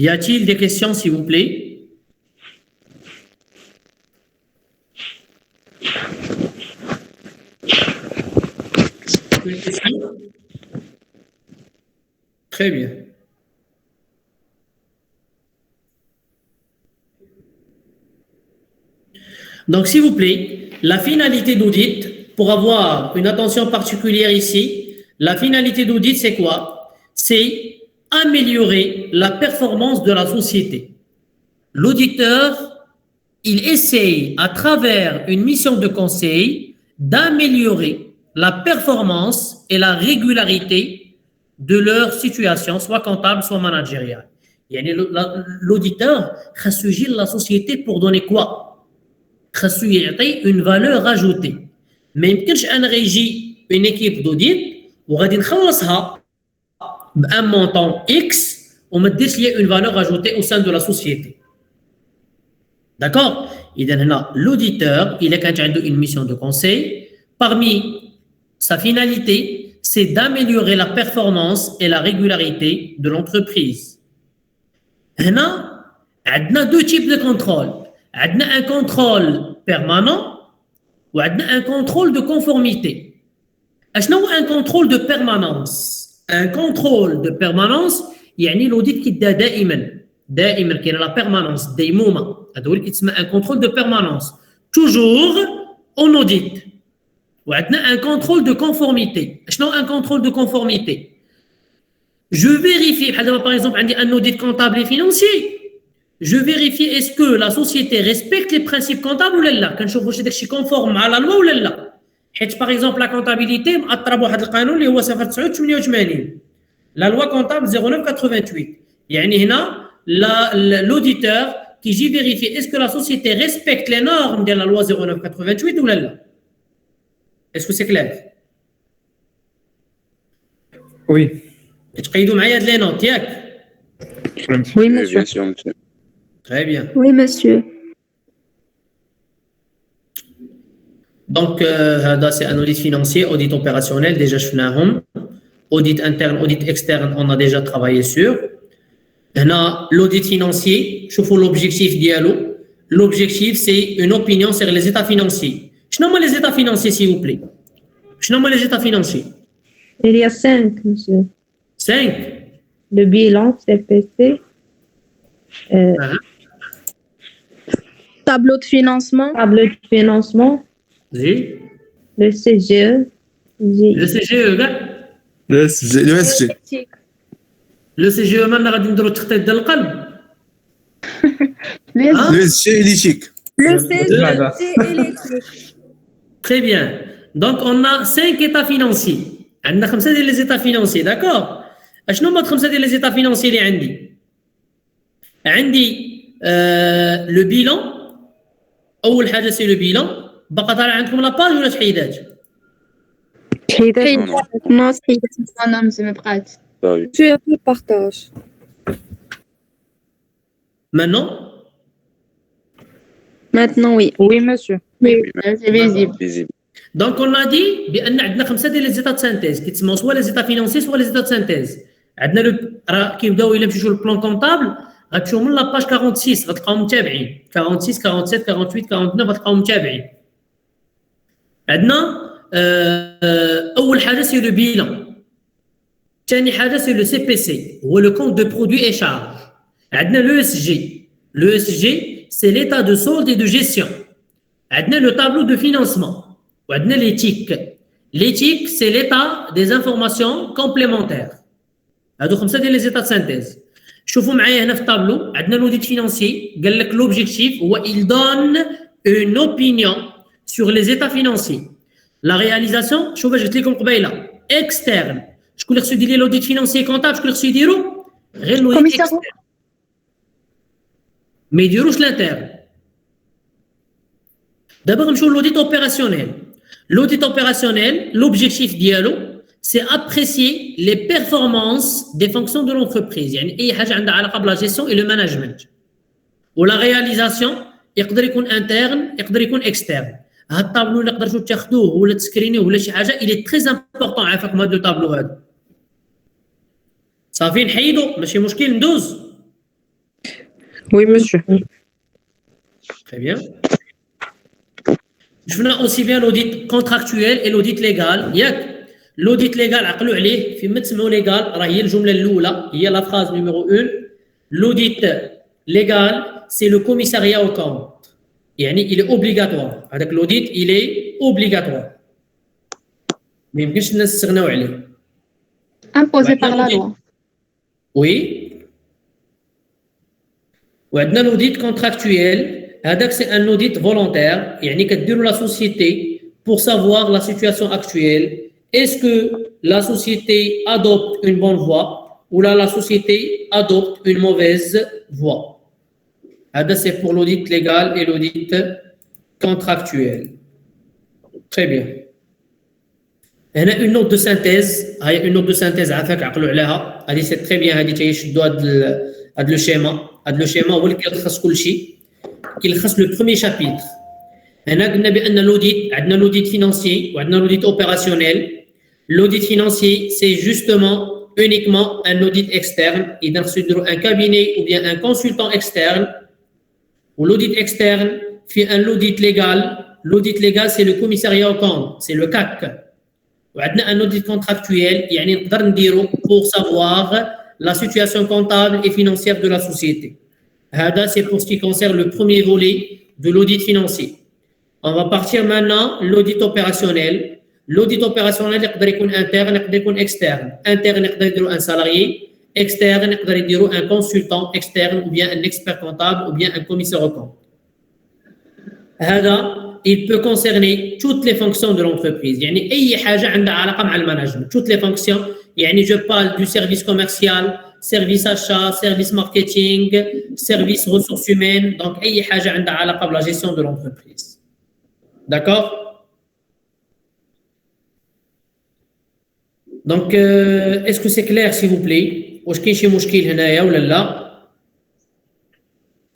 Y a-t-il des questions, s'il vous plaît? Une question? Très bien. Donc, s'il vous plaît, la finalité d'audit, pour avoir une attention particulière ici, la finalité d'audit, c'est quoi? C'est améliorer la performance de la société. L'auditeur, il essaye à travers une mission de conseil d'améliorer la performance et la régularité de leur situation, soit comptable, soit managériale. يعني l'auditeur خاصو يجي la société pour donner quoi؟ خاصو يعطي une valeur ajoutée. ما يمكنش انا غيجي une équipe d'audit وغادي نخلصها بان مونطون اكس وما ديرش ليا une valeur ajoutée au sein de la société. D'accord? إذا هنا l'auditeur il a كانت عنده une mission de conseil. Parmi sa finalité, c'est d'améliorer la performance et la régularité de l'entreprise. هنا عندنا deux types de contrôle. عندنا un contrôle permanent وعندنا un contrôle de conformité. اشنو هو un contrôle de permanence؟ un contrôle de permanence يعني l'audit كيدار دائما كاين لا permanence ديمومه. هذا هو اللي كيتسمى un contrôle de permanence. toujours on audit. وعندنا un contrôle de conformité. اشنو un contrôle de conformité؟ je vérifie par exemple عندي un audit comptable et financier. Je vérifie est-ce que la société respecte les principes comptables ou لا. كنشوف واش داكشي conforme مع la loi ولا لا. حيت par exemple la comptabilité مأطرة بواحد القانون اللي هو 0988. La loi comptable 0988. يعني هنا l'auditeur كيجي vérifier est-ce que la société respecte les normes de la loi 0988 ولا لا. Est-ce que c'est clair? Oui. تقيدوا معايا هاد لي نوت ياك؟ Oui, monsieur. Bien sûr, monsieur. Très bien. Oui, monsieur. Donc, c'est un audit financier, audit opérationnel, déjà شفناهم. Audit interne, audit externe, on a déjà travaillé sur. هنا l'audit financier, شوفوا l'objectif ديالو. L'objectif, c'est une opinion sur les états financiers. شنو هما les états financiers, s'il vous plaît? شنو هما les états financiers? Il y a 5, monsieur. 5. Le bilan, CPC. Tableau de financement. Tableau de financement. Oui. Le CGE. Le CGE, كاع. Le SG. Le CGE مالنا غادي نديرو التخطيط ديال القلب. Le SG et l'éthique. Le CGT et l'éthique. Très bien. Donc, on a 5 états financiers. عندنا 5 ديال les états financiers, d'accord? اشنو هما 5 ديال les états financiers اللي عندي؟ عندي لو بيلون. أول حاجة سي لو بيلون. بقى طالع عندكم لاباج ولا تحيدات؟ حيدات. Non, c'est mes prêts. Ah oui. Tu as le partage. Maintenant, Maintenant, oui. Oui, monsieur. Oui, c'est visible. Visible. donc on a dit بأن عندنا 5 ديال les états de synthèse كيتسموا سوا les états financiers soit les états de synthèse. عندنا راه كيبداو الا مشيتو للبلان كونطابل غتمشيو من لاباج 46 غتلقاو متابعين 46 47 48 49 غتلقاو متابعين. عندنا اول حاجه سي لو بيلان. ثاني حاجه سي لو سي بي سي هو لو كونت دو برودوي اي شارج. عندنا لو اس جي. لو اس جي سي l'état de solde et de gestion. عندنا le tableau de financement وعندنا l'éthique. L'éthique c'est l'état des informations complémentaires. هادو 5 ديال les états de synthèse. شوفوا معايا هنا في الطابلو عندنا l'audit financier قال لك l'objectif هو il donne une opinion sur les états financiers. La réalisation شوف اش قلت لكم قبيله externe. شكون اللي خصو يدير لي l'audit financier comptable شكون اللي خصو يديرو؟ غير l'audit externe. ما يديروش l'interne. D'abord, je l'audit opérationnel. L'audit opérationnel, l'objectif dialogue, c'est apprécier les performances des fonctions de l'entreprise. يعني أي حاجة عندها علاقة بلا gestion et le management. ولا réalisation يقدر يكون interne يقدر يكون externe. هاد الطابلو اللي قدرتوا تاخذوه ولا تسكرينيه ولا شي حاجة il est très important عافاكم هاد الطابلو هذا. صافي نحيدو ماشي مشكل ندوز. Oui, monsieur. Très bien. Je venais aussi bien l'audit contractuel et l'audit légal. L'audit légal, عقلوا عليه في متسمو légal راه هي الجملة الأولى هي la phrase numéro 1. L'audit légal, c'est le commissariat aux comptes. يعني il est obligatoire. هذاك l'audit il est obligatoire. ما يمكنش الناس يستغناو عليه. Imposé par la loi. Oui. وعندنا l'audit contractuel. C'est un audit volontaire, يعني كديروا la société pour savoir la situation actuelle est-ce que la société adopte une bonne voie ou là la société adopte une mauvaise voie. C'est pour l'audit légal et l'audit contractuel. Très bien. هنا une note de synthèse, هاي une note de synthèse عافاك عقلوا عليها. هذه c'est très bien. هذه تيشدوا هذا لو شيما هو اللي كيلخص كل شيء. كيلخص le premier chapitre. هنا قلنا بأن l'audit عندنا l'audit financier وعندنا l'audit opérationnel. L'audit financier, c'est justement uniquement un audit externe. Il y a un cabinet ou bien un consultant externe. Ou l'audit externe fait un audit légal. L'audit légal, c'est le commissariat aux comptes, c'est le CAC. On a un audit contractuel, pour savoir la situation comptable et financière de la société. C'est pour ce qui concerne le premier volet de l'audit financier. On va partir maintenant l'audit opérationnel. L'audit opérationnel يقدر يكون interne يقدر يكون externe. Interne يقدر يديروا un salarié, externe يقدر يديروا un consultant externe ou bien un expert comptable ou bien un commissaire aux comptes. هذا il peut concerner toutes les fonctions de l'entreprise. يعني أي حاجة عندها علاقة مع المانجمنت. Toutes les fonctions. يعني je parle du service commercial, service achat, service marketing, service ressources humaines. Donc أي حاجة عندها علاقة بلا gestion de l'entreprise. D'accord? Donc, est-ce que c'est clair, s'il vous plaît?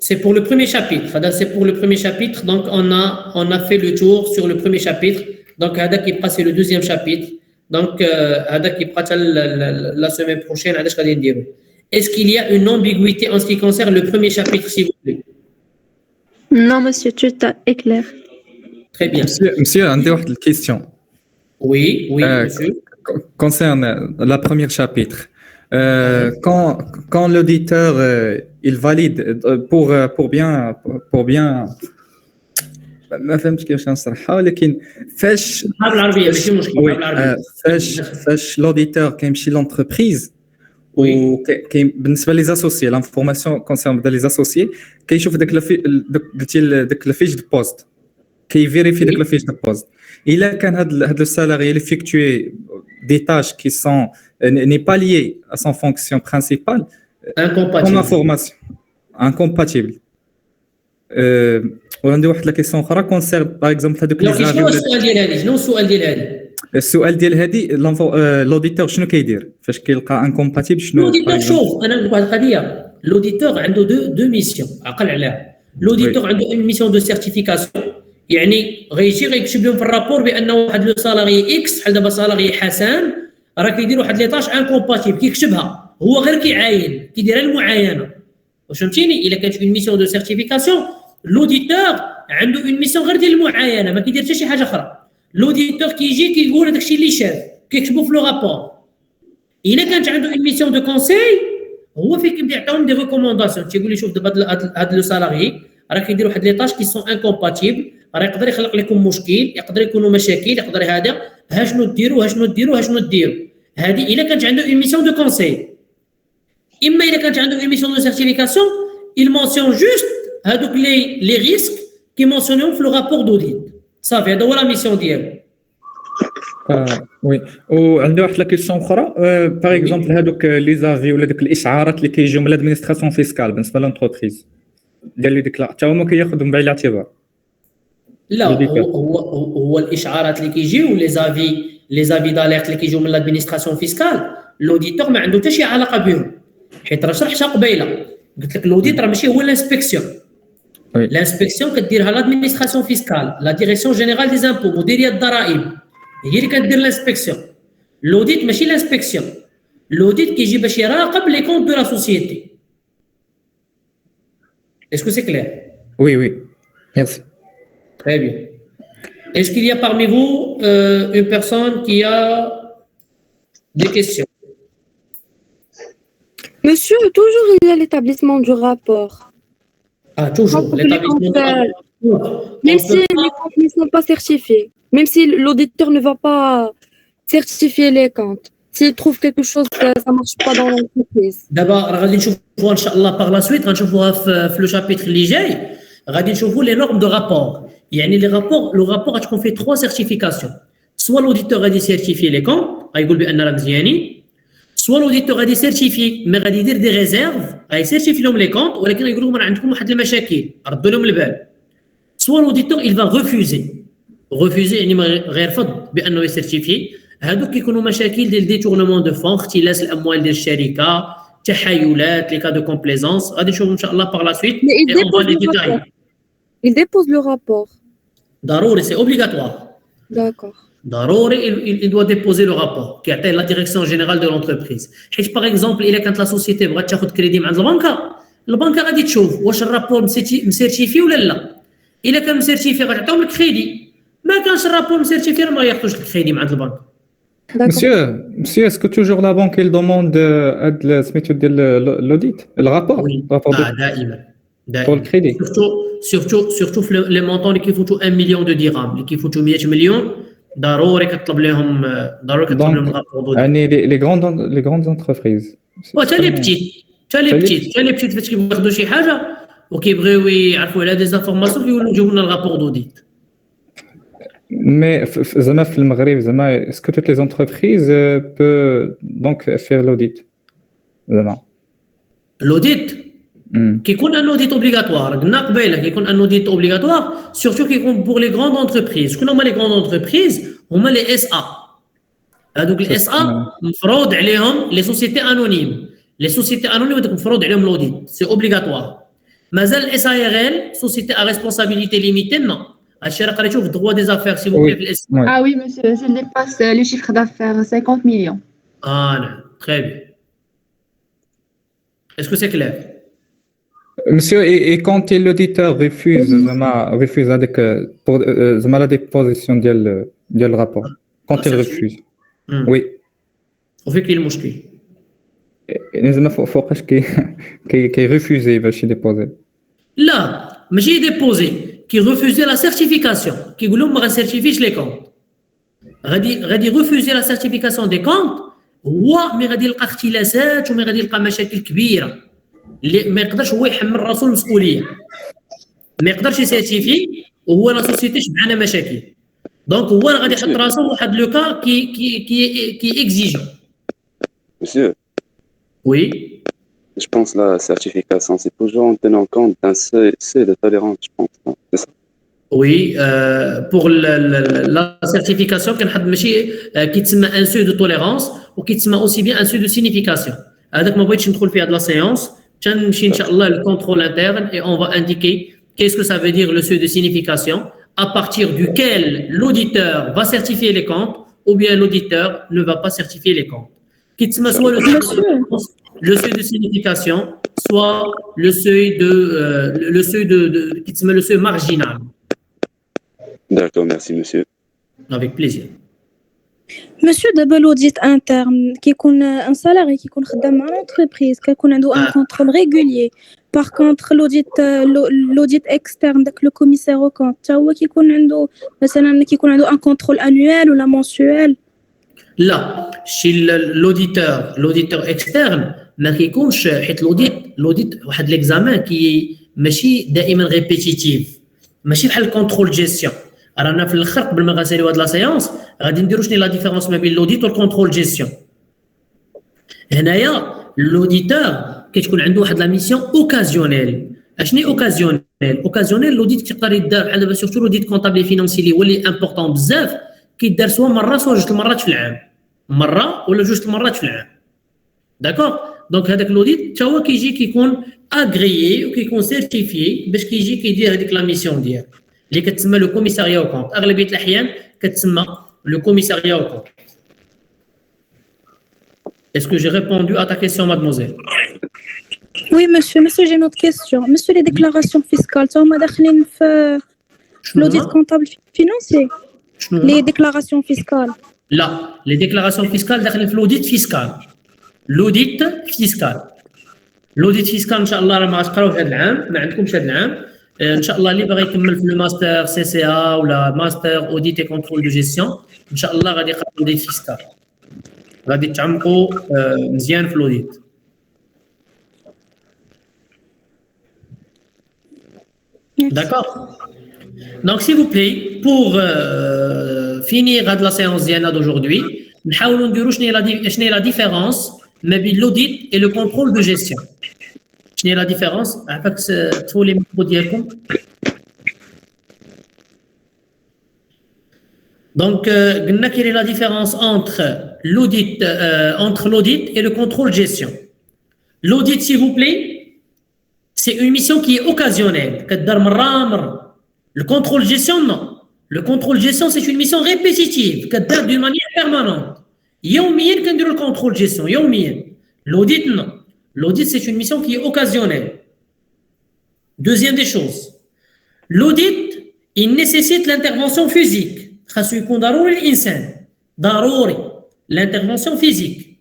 C'est pour le premier chapitre. C'est pour le premier chapitre. Donc, on a fait le tour sur le premier chapitre. Donc, c'est le deuxième chapitre. Donc, la semaine prochaine, est-ce qu'il y a une ambiguïté en ce qui concerne le premier chapitre, s'il vous plaît? Non, monsieur, tout est clair. Très bien. Monsieur, une question. Oui, monsieur. Concerne la première chapitre, quand l'auditeur il valide pour bien ما فهمتش كيفاش نشرحها ولكن فاش بالعربيه ماشي مشكل بالعربيه فاش l'auditeur كيمشي لونتربريز بالنسبه لي زاسوسيي لانفورماسيون كونسيرن لي زاسوسيي كيشوف داك داك الفيش دو بوست كيفيريفي داك الفيش دو بوست الا كان هاد لو سالاري اللي فيكتوي des tâches qui sont n'est pas liées à son fonction principale comme information incompatible. وعندي واحد لا كيسيون اخرى كونسيرن باغ اكزومبل هذوك لي زافي. شنو السؤال ديال هذه؟ السؤال ديال هذه لوديتور شنو كيدير فاش كيلقى انكومباتيبل شنو؟ لوديتور شوف انا نقول واحد القضيه. لوديتور عنده دو ميسيون عقل عليها. لوديتور عنده اون ميسيون دو سيرتيفيكاسيون يعني غيجي غيكتب لهم في الرابور بان واحد لو سالاري اكس بحال دابا سالاري حسن راه كيدير واحد لي طاش انكومباتيبل كيكتبها هو غير كيعاين كيديرها المعاينه. واش فهمتيني؟ الا كانت اون ميسيون دو سيرتيفيكاسيون لوديتور عنده اون ميسيون غير ديال المعاينه ما كيدير حتى شي حاجه اخرى. لوديتور كيجي كيقول هذاك الشيء اللي شاف كيكتبوا في لو رابور. الا كانت عنده اون ميسيون دو كونساي هو فين كيبدا يعطيهم دي ريكومونداسيون تيقول لي شوف دابا هاد لو سالاري راه كيدير واحد لي طاش كي سون انكومباتيبل راه يقدر يخلق لكم مشكل يقدر يكونوا مشاكل يقدر هذا ها شنو ديروا هذه الا كانت عنده اون ميسيون دو كونساي. اما الا كانت عنده اون ميسيون دو سيرتيفيكاسيون il mentionne juste هذوك لي ريسك كي مونسيونيهم في لو رابور دوديت صافي هذا هو لا ميسيون ديالو. وي وعندي واحد لا كيسيون اخرى باغ اكزومبل هذوك لي زافي ولا داك الاشعارات اللي كيجيو من لادمينستراسيون فيسكال بالنسبه لونتربريز ديال لي ديكلا حتى هما كياخذهم بعين الاعتبار. لا هو الاشعارات اللي كيجيو لي زافي داليرت اللي كيجيو من لادمينستراسيون فيسكال لوديتور ما عنده حتى شي علاقه بهم حيت راه شرحتها قبيله قلت لك لوديت راه ماشي هو الانسبكسيون. الانسبكسيون كديرها لادمينستراسيون فيسكال لا ديريكسيون جينيرال دي زامبو مديريه الضرائب هي اللي كدير الانسبكسيون. لوديت ماشي الانسبكسيون. لوديت كيجي باش يراقب لي كونت دو لا سوسيتي. Est-ce que c'est clair? Oui, merci. Très bien. Est-ce qu'il y a parmi vous une personne qui a des questions? Monsieur, toujours il y a l'établissement du rapport. Ah, toujours. L'établissement du rapport. Même si les comptes ne sont pas certifiés, même si l'auditeur ne va pas certifier les comptes, s'il trouve quelque chose que ça ne marche pas dans l'entreprise. D'abord, غادي نشوفوا ان شاء الله par la suite غنشوفوها في لو شابيتر اللي جاي غادي نشوفوا les normes de rapport. يعني les rapports, le rapport غتكون فيه 3 certifications. soit l'auditeur غادي certifier les comptes غايقول بان راه مزيانين soit l'auditeur غادي certifier mais غادي يدير دي ريزيرف غايسيرتيفي لهم لي كونت ولكن غايقول لهم راه عندكم واحد المشاكل ردوا لهم البال soit l'auditeur il va refuser يعني غير رفض بانه يسيرتيفي هادوك كيكونوا مشاكل ديال ديتورنمون دو فون اختلاس الاموال ديال الشركه تحايلات لي كا دو كومبليزونس غادي نشوفوا ان شاء الله باغ لا سويت Il dépose le rapport. ضروري سي اوبليغاتوار D'accord. ضروري il doit déposer le rapport كيعطيه لا ديريكسيون جينيرال دو لونتربريز حيت باغ اكزومبل الا كانت لا سوسيتي بغات تاخذ كريدي من عند البنكه غادي تشوف واش الرابور مسيرتيفي ولا لا الا كان مسيرتيفي غتعطيهم الكريدي ما كانش الرابور مسيرتيفي ما ياخذوش الكريدي من عند البنك Monsieur, est-ce que toujours la banque elle demande l'audit, le rapport, دائما pour le crédit? surtout في لي مونطون اللي كيفوتوا 1 مليون دو درهم اللي كيفوتوا 100 مليون ضروري كتطلب لهم الرابور يعني les grandes entreprises. حتى لي بتيت فاش كيبغيو شي حاجه وكيبغيو يعرفوا على دي زانفورماسيون كيقولوا نجيبوا لنا الرابور دوديت. Mais زعما في المغرب زعما est-ce que toutes les entreprises peuvent donc faire l'audit زعما l'audit كيكون ان اوديت اوبليغاتوار قلنا قبيله كيكون ان اوديت اوبليغاتوار سورتو كيكون بور لي غروند انتربريز شكون هما لي غروند انتربريز هما لي اس ا هذوك الاس ا مفروض عليهم لي سوسيتي انونيم هذوك مفروض عليهم l'audit سي اوبليغاتوار مازال الاس اي ار ال سوسيتي ا ريسبونسابيلتي ليميتي نو هادشي راه قريتو في الدغوا دي زافير سي بوبلي في الاس Ah oui, monsieur, s'il dépasse le chiffre d'affaires 50 millions. نعم très bien est-ce que c'est clair Monsieur, et quand l'auditeur refuse avec pour la déposition de le rapport, quand il refuse, oui. وفيك المشكل زعما فوقاش كي ريفوزي باش يديبوزي لا ماشي ديبوزي كي ريفوزي لا سيرتيفيكاسيون كيقول لهم ما غنسيرتيفيش لي كونت غادي ريفوزي لا سيرتيفيكاسيون دي كونت هو مي غادي يلقى اختلاسات ومي غادي يلقى مشاكل كبيره اللي ما يقدرش هو يحمل راسو المسؤوليه ما يقدرش يسيرتيفي وهو لا سوسيتي شبعانه مشاكل دونك هو غادي يحط راسو واحد لو كا كي اكزيجون. Monsieur, Oui. je pense que la certification, c'est toujours en tenant compte d'un seuil de tolérance, je pense. C'est ça. Oui, pour la certification كنحط ماشي كيتسمى ان سو دو توليرانس وكيتسمى اوسي بيان ان سو دو سينيفيكاسيون هذاك ما بغيتش ندخل فيه هاد لا سيونس تنمشي ان شاء الله للكونترول interne et on va indiquer qu'est-ce que ça veut dire le seuil de signification à partir duquel l'auditeur va certifier les comptes ou bien l'auditeur ne va pas certifier les comptes كيتسمى soit le seuil de signification soit le seuil de كيتسمى le seuil marginal. D'accord, merci, monsieur. Avec plaisir. Monsieur, d'abord l'audit interne كيكون un salarié كيكون خدام مع l'entreprise كيكون عنده un contrôle régulier. Par contre l'audit externe داك le commissaire au compte تا هو كيكون عنده مثلا كيكون عنده un contrôle annuel ولا mensuel. لا شي l'auditeur externe ما كيكونش حيت l'audit واحد ليكزامان كي ماشي دائما ريبيتيتيف ماشي بحال الكونترول جيستيون رانا في الاخر قبل ما غنساليو هاد لا سيونس غادي نديرو شنو لا ديفيرونس ما بين l'audit والكونترول جيستيون. هنايا l'auditeur كتكون عنده واحد لا ميسيون اوكازيونيل. اشني اوكازيونيل l'audit كيقدر يدار بحال دابا سورتو l'audit كونطابل فينانسي اللي هو اللي امبورطون بزاف كيدار سوا مره سوا جوج المرات في العام مره ولا جوج المرات في العام داكوغ دونك هذاك l'audit حتى هو كيجي كيكون اغريي وكيكون سيرتيفيي باش كيجي كيدير هذيك لا ميسيون ديالو اللي كتسمى لو كوميساريا او كونت اغلبيه الاحيان كتسمى لو كوميساريا او كونت. Est-ce que j'ai répondu à ta question, mademoiselle? Oui, monsieur, j'ai une autre question. Monsieur, les déclarations fiscales, ça on داخلين في l'audit comptable financier. Les déclarations fiscales. لا les déclarations fiscales داخلين في l'audit fiscal. l'audit fiscal ان شاء الله راه ما غتقراو هذا العام ما عندكمش هذا العام ان شاء الله اللي باغي يكمل في الماستر سي سي ا ولا ماستر اوديت اي كونترول دو جيستيون ان شاء الله غادي يقراو l'audit fiscal غادي تعمقوا مزيان في l'audit. D'accord. Donc s'il vous plaît pour finir هاد لا سيونس ديالنا d'aujourd'hui نحاولوا نديروا شنو هي لا ديفيرونس ما بين l'audit et le contrôle de gestion. شنو هي لا ديفيرونس؟ عافاك تفوا لي ميكرو ديالكم. Donc, quelle est la différence entre l'audit et le contrôle de gestion? L'audit, s'il vous plaît, c'est une mission qui est occasionnelle. Le contrôle de gestion, non. Le contrôle de gestion, c'est une mission répétitive, d'une manière permanente. يوميا كنديروا le contrôle de gestion, يوميا. L'audit, non. L'audit, c'est une mission qui est occasionnelle. Deuxième des choses, l'audit, il nécessite l'intervention physique. خاصو يكون ضروري الانسان ضروري l'intervention physique.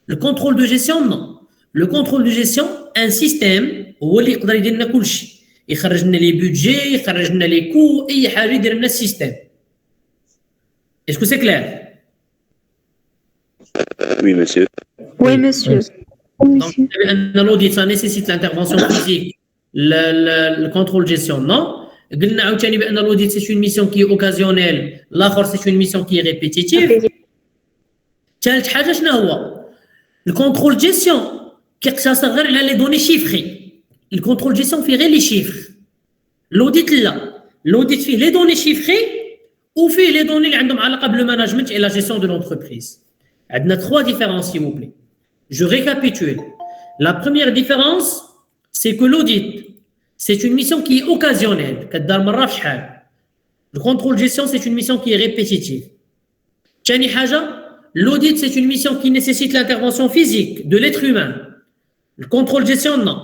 Le contrôle de gestion non. Le contrôle de gestion un système هو اللي يقدر يدير لنا كل شيء يخرج لنا لي بودجي يخرج لنا لي كو اي حاجه يدير لنا السيستم. Est-ce que c'est clair? Oui, monsieur. Oui, monsieur. Donc, l'audit ça nécessite l'intervention physique. Le contrôle de gestion non. قلنا عاوتاني بان l'audit c'est une mission qui est occasionnelle, l'akhar c'est une mission qui est répétitive. ثالث حاجه شنو هو le contrôle de gestion كيقتصر غير على les données chiffrées. Le contrôle de gestion fait غير les chiffres. L'audit لا. L'audit fait les données chiffrées ou fait les données اللي عندهم علاقه بالmanagement et la gestion de l'entreprise. عندنا trois différences s'il vous plaît. Je récapitule. La première différence c'est que l'audit c'est une mission qui est occasionnelle. Le contrôle de gestion, c'est une mission qui est répétitive. L'audit, c'est une mission qui nécessite l'intervention physique de l'être humain. Le contrôle de gestion, non.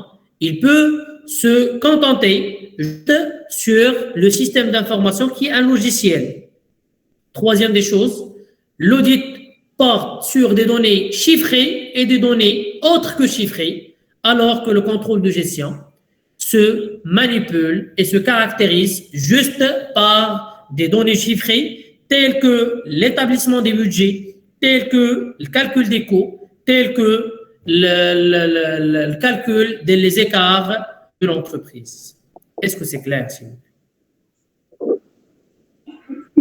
Il peut se contenter sur le système d'information qui est un logiciel. Troisième des choses, l'audit porte sur des données chiffrées et des données autres que chiffrées, alors que le contrôle de gestion se manipule et se caractérise juste par des données chiffrées telles que l'établissement des budgets, telles que le calcul des coûts, telles que le calcul des écarts de l'entreprise. Est-ce que c'est clair, s'il vous plaît?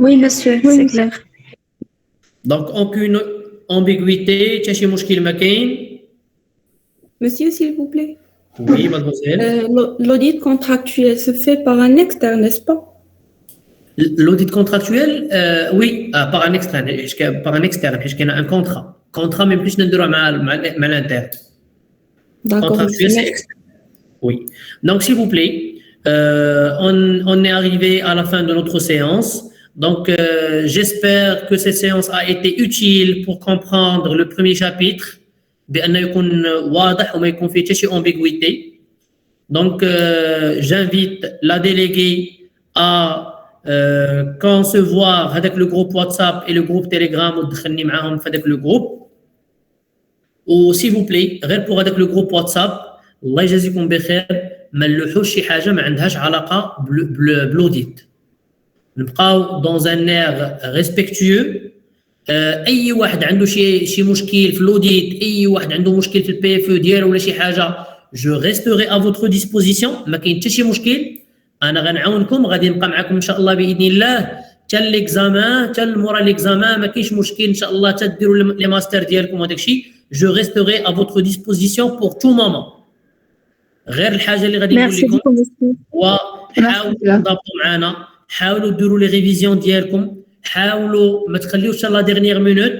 Oui, monsieur, c'est clair. Donc, aucune ambiguïté, تشي مشكل ما كاين. Monsieur, s'il vous plaît. Oui, mademoiselle. L'audit contractuel se fait par un externe, n'est-ce pas? L'audit contractuel, oui, par un externe, parce qu'il y a un contrat. Contrat, même plus de à l'interne. D'accord. Contractuel, c'est externe. Oui. Donc, s'il vous plaît, on est arrivé à la fin de notre séance. Donc, j'espère que cette séance a été utile pour comprendre le premier chapitre. بأنه يكون واضح وما يكون فيه حتى شي ambiguïté. Donc j'invite la déléguée à concevoir avec le groupe WhatsApp et le groupe Telegram وتدخلني معاهم في هذاك le groupe. و s'il vous plaît غير pour هذاك le groupe WhatsApp الله يجازيكم بخير ما نلوحوش شي حاجه ما عندهاش علاقه بلوديت. نبقاو dans un air respectueux. اي واحد عنده شي مشكل في الاوديت اي واحد عنده مشكل في البي اف او ديالو ولا شي حاجه جو ريستوري ا فوتر ديسبوزيسيون ما كاين حتى شي مشكل. انا غنعاونكم غادي نبقى معكم ان شاء الله باذن الله حتى ليكزامان حتى مورا ليكزامان ما كاينش مشكل ان شاء الله حتى ديروا لي ماستر ديالكم وهذاك الشيء جو ريستوري ا فوتر ديسبوزيسيون بور تو مومون. غير الحاجه اللي غادي نقول لكم هو حاولوا تنضبطوا معنا حاولوا ديروا لي ريفيزيون ديالكم حاولوا ما تخليوش لا ديرنيير مينوت.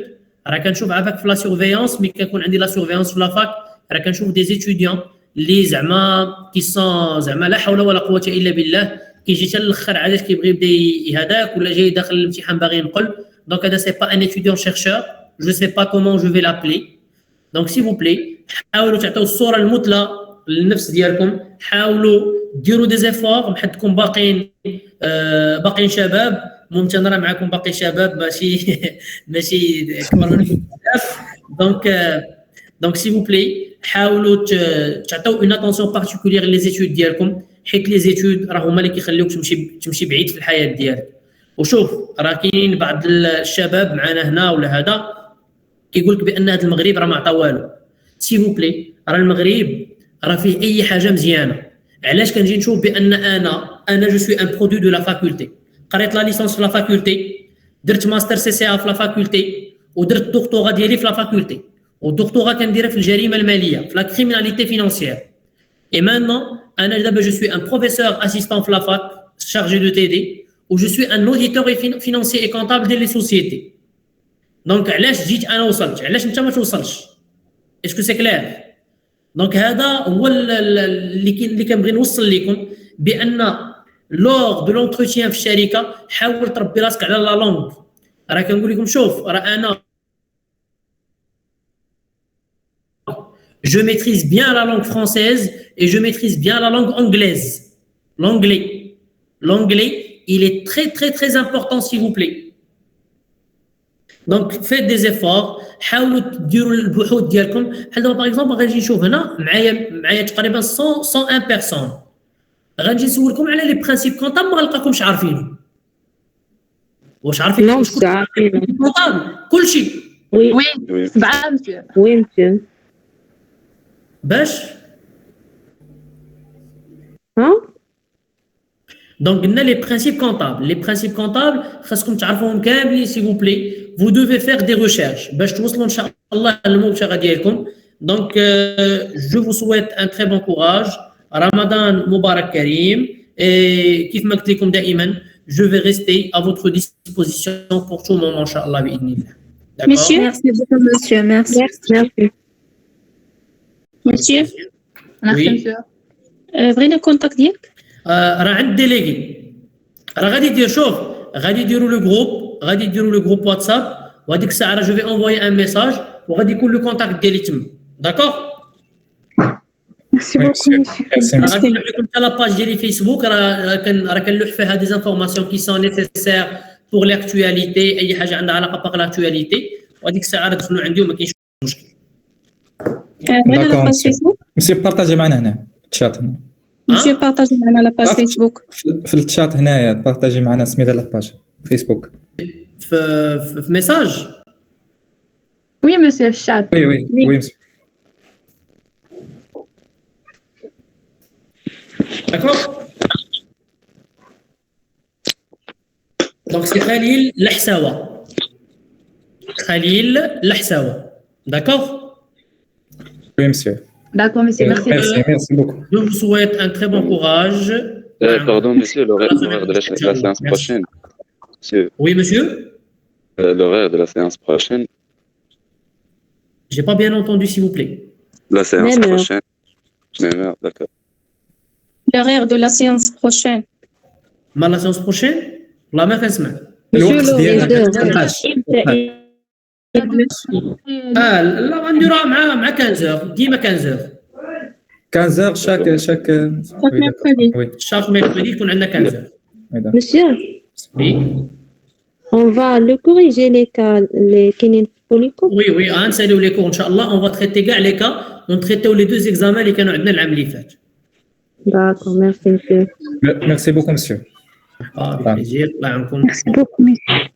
راه كنشوف عافاك في لا سورفيونس مي كنكون عندي لا سورفيونس في لافاك راه كنشوف دي زيتيديون اللي زعما كي سون زعما لا حول ولا قوه الا بالله كيجي حتى الاخر علاش كيبغي يبدا هذاك ولا جاي داخل الامتحان باغي ينقل. دونك هذا سي با ان étudiant chercheur je sais pas comment je vais l'appeler. donc s'il vous plaît حاولوا تعطيو الصوره المثلى للنفس ديالكم. حاولوا ديروا دي زيفور بحدكم باقيين شباب. ممكن نرى معكم باقي شباب ماشي كبر منكم بزاف. دونك s'il vous plaît حاولوا تعطيو اون اتونسيون بارتيكولير لي زيتود ديالكم حيت لي زيتود راه هما اللي كيخليوك تمشي بعيد في الحياه ديالك. وشوف راه كاينين بعض الشباب معنا هنا ولا هذا كيقول لك بان هذا المغرب راه ما عطا والو. s'il vous plaît راه المغرب راه فيه اي حاجه مزيانه. علاش كنجي نشوف بان انا جو سوي ان برودوي دو لا فاكولتي قريت لا ليسونس في لا فاكولتي درت ماستر سي سي في لا فاكولتي ودرت الدكتوراه ديالي في لا فاكولتي والدكتوراه كنديرها في الجريمه الماليه في لا كريميناليتي فينانسيير اي مانتون انا دابا جو سوي ان بروفيسور اسيستون في لا فاك chargé de TD و جو سوي ان auditeur financier et comptable ديال لي سوسيتي دونك علاش جيت انا وصلت علاش انت ما توصلش اسكو سي كلير دونك هذا هو اللي كنبغي نوصل لكم بان لور دو لونتروتيان في الشركه حاول تربي راسك على لا لونغ راه كنقول لكم شوف راه انا je maîtrise bien la langue française et je maîtrise bien la langue anglaise l'anglais il est très important s'il vous plaît donc faites des efforts حاولوا ديروا البحوث ديالكم بحال دابا باغ اكزومبل غنجي نشوف هنا معايا تقريبا 101 بيرسون غنجي نسولكم على لي برينسيپ كونطابل ما غنلقاكمش عارفينهم واش عارفين Non, واش c'est عارفين. كونطابل كلشي Oui, Oui, سبعة مسيو. oui, monsieur. باش Hein? دونك قلنا لي برينسيپ كونطابل خاصكم تعرفوهم كاملين سي فو بلي vous devez faire des recherches باش توصلوا ان شاء الله للمبتغى ديالكم دونك جو vous souhaite un très bon courage رمضان مبارك كريم كيف ما قلت لكم دائما je vais rester à votre disposition pour tout moment ان شاء الله باذن الله d'accord Monsieur, merci beaucoup, monsieur. Merci. Merci. Monsieur, Merci, Oui. monsieur. بغينا الكونتاكت ديالك. راه عند ديليغي راه غادي يدير شوف غادي يديروا لو جروب واتساب وهذيك الساعه راه جو في انفوي ان ميساج وغادي يكون لو كونتاكت ديالي تما داكوغ Merci beaucoup, monsieur. راه غادي نلوح لكم حتى لاباج ديالي فيسبوك راه كنلوح فيها دي زانفورماسيون كي سون نيسيسير بور لاكتواليتي اي حاجه عندها علاقه باغ لاكتواليتي وهذيك الساعه راه دخلوا عندي وما كاينش مشكل بغينا D'accord, لاباج monsieur. فيسبوك. مسيو بارطاجي معنا هنا الشات هنا monsieur بارطاجي معنا لاباج فيسبوك. في الشات هنايا بارطاجي معنا سميتها لاباج فيسبوك في ميساج Oui, monsieur, chat. وي مسيو داكوغ دونك سي خليل الحساوه داكوغ وي مسيو D'accord, monsieur, merci. ميرسي بوكو je vous souhaite un très bon courage Pardon, monsieur, l'horaire de la séance prochaine. Monsieur, oui monsieur l'horaire de la séance prochaine. j'ai pas bien entendu s'il vous plaît La séance Même heure. prochaine. Même heure, d'accord. L'horaire de la séance prochaine. ما لا séance prochaine والله ما كنسمع الوقت ديالنا لا غنديروها مع 15 ديما 15 15 chaque mercredi. oui شاك ميركودي يكون عندنا 15 Monsieur, oui on va le corriger les cas qui بوليكم. oui غنساليو لي كور ان شاء الله اون فا تريتي كاع لي كا ونتريتيو لي دوز اكزامان اللي كانوا عندنا العام اللي فات D'accord, merci monsieur. merci beaucoup monsieur بليزير الله يعاونكم Merci beaucoup, monsieur.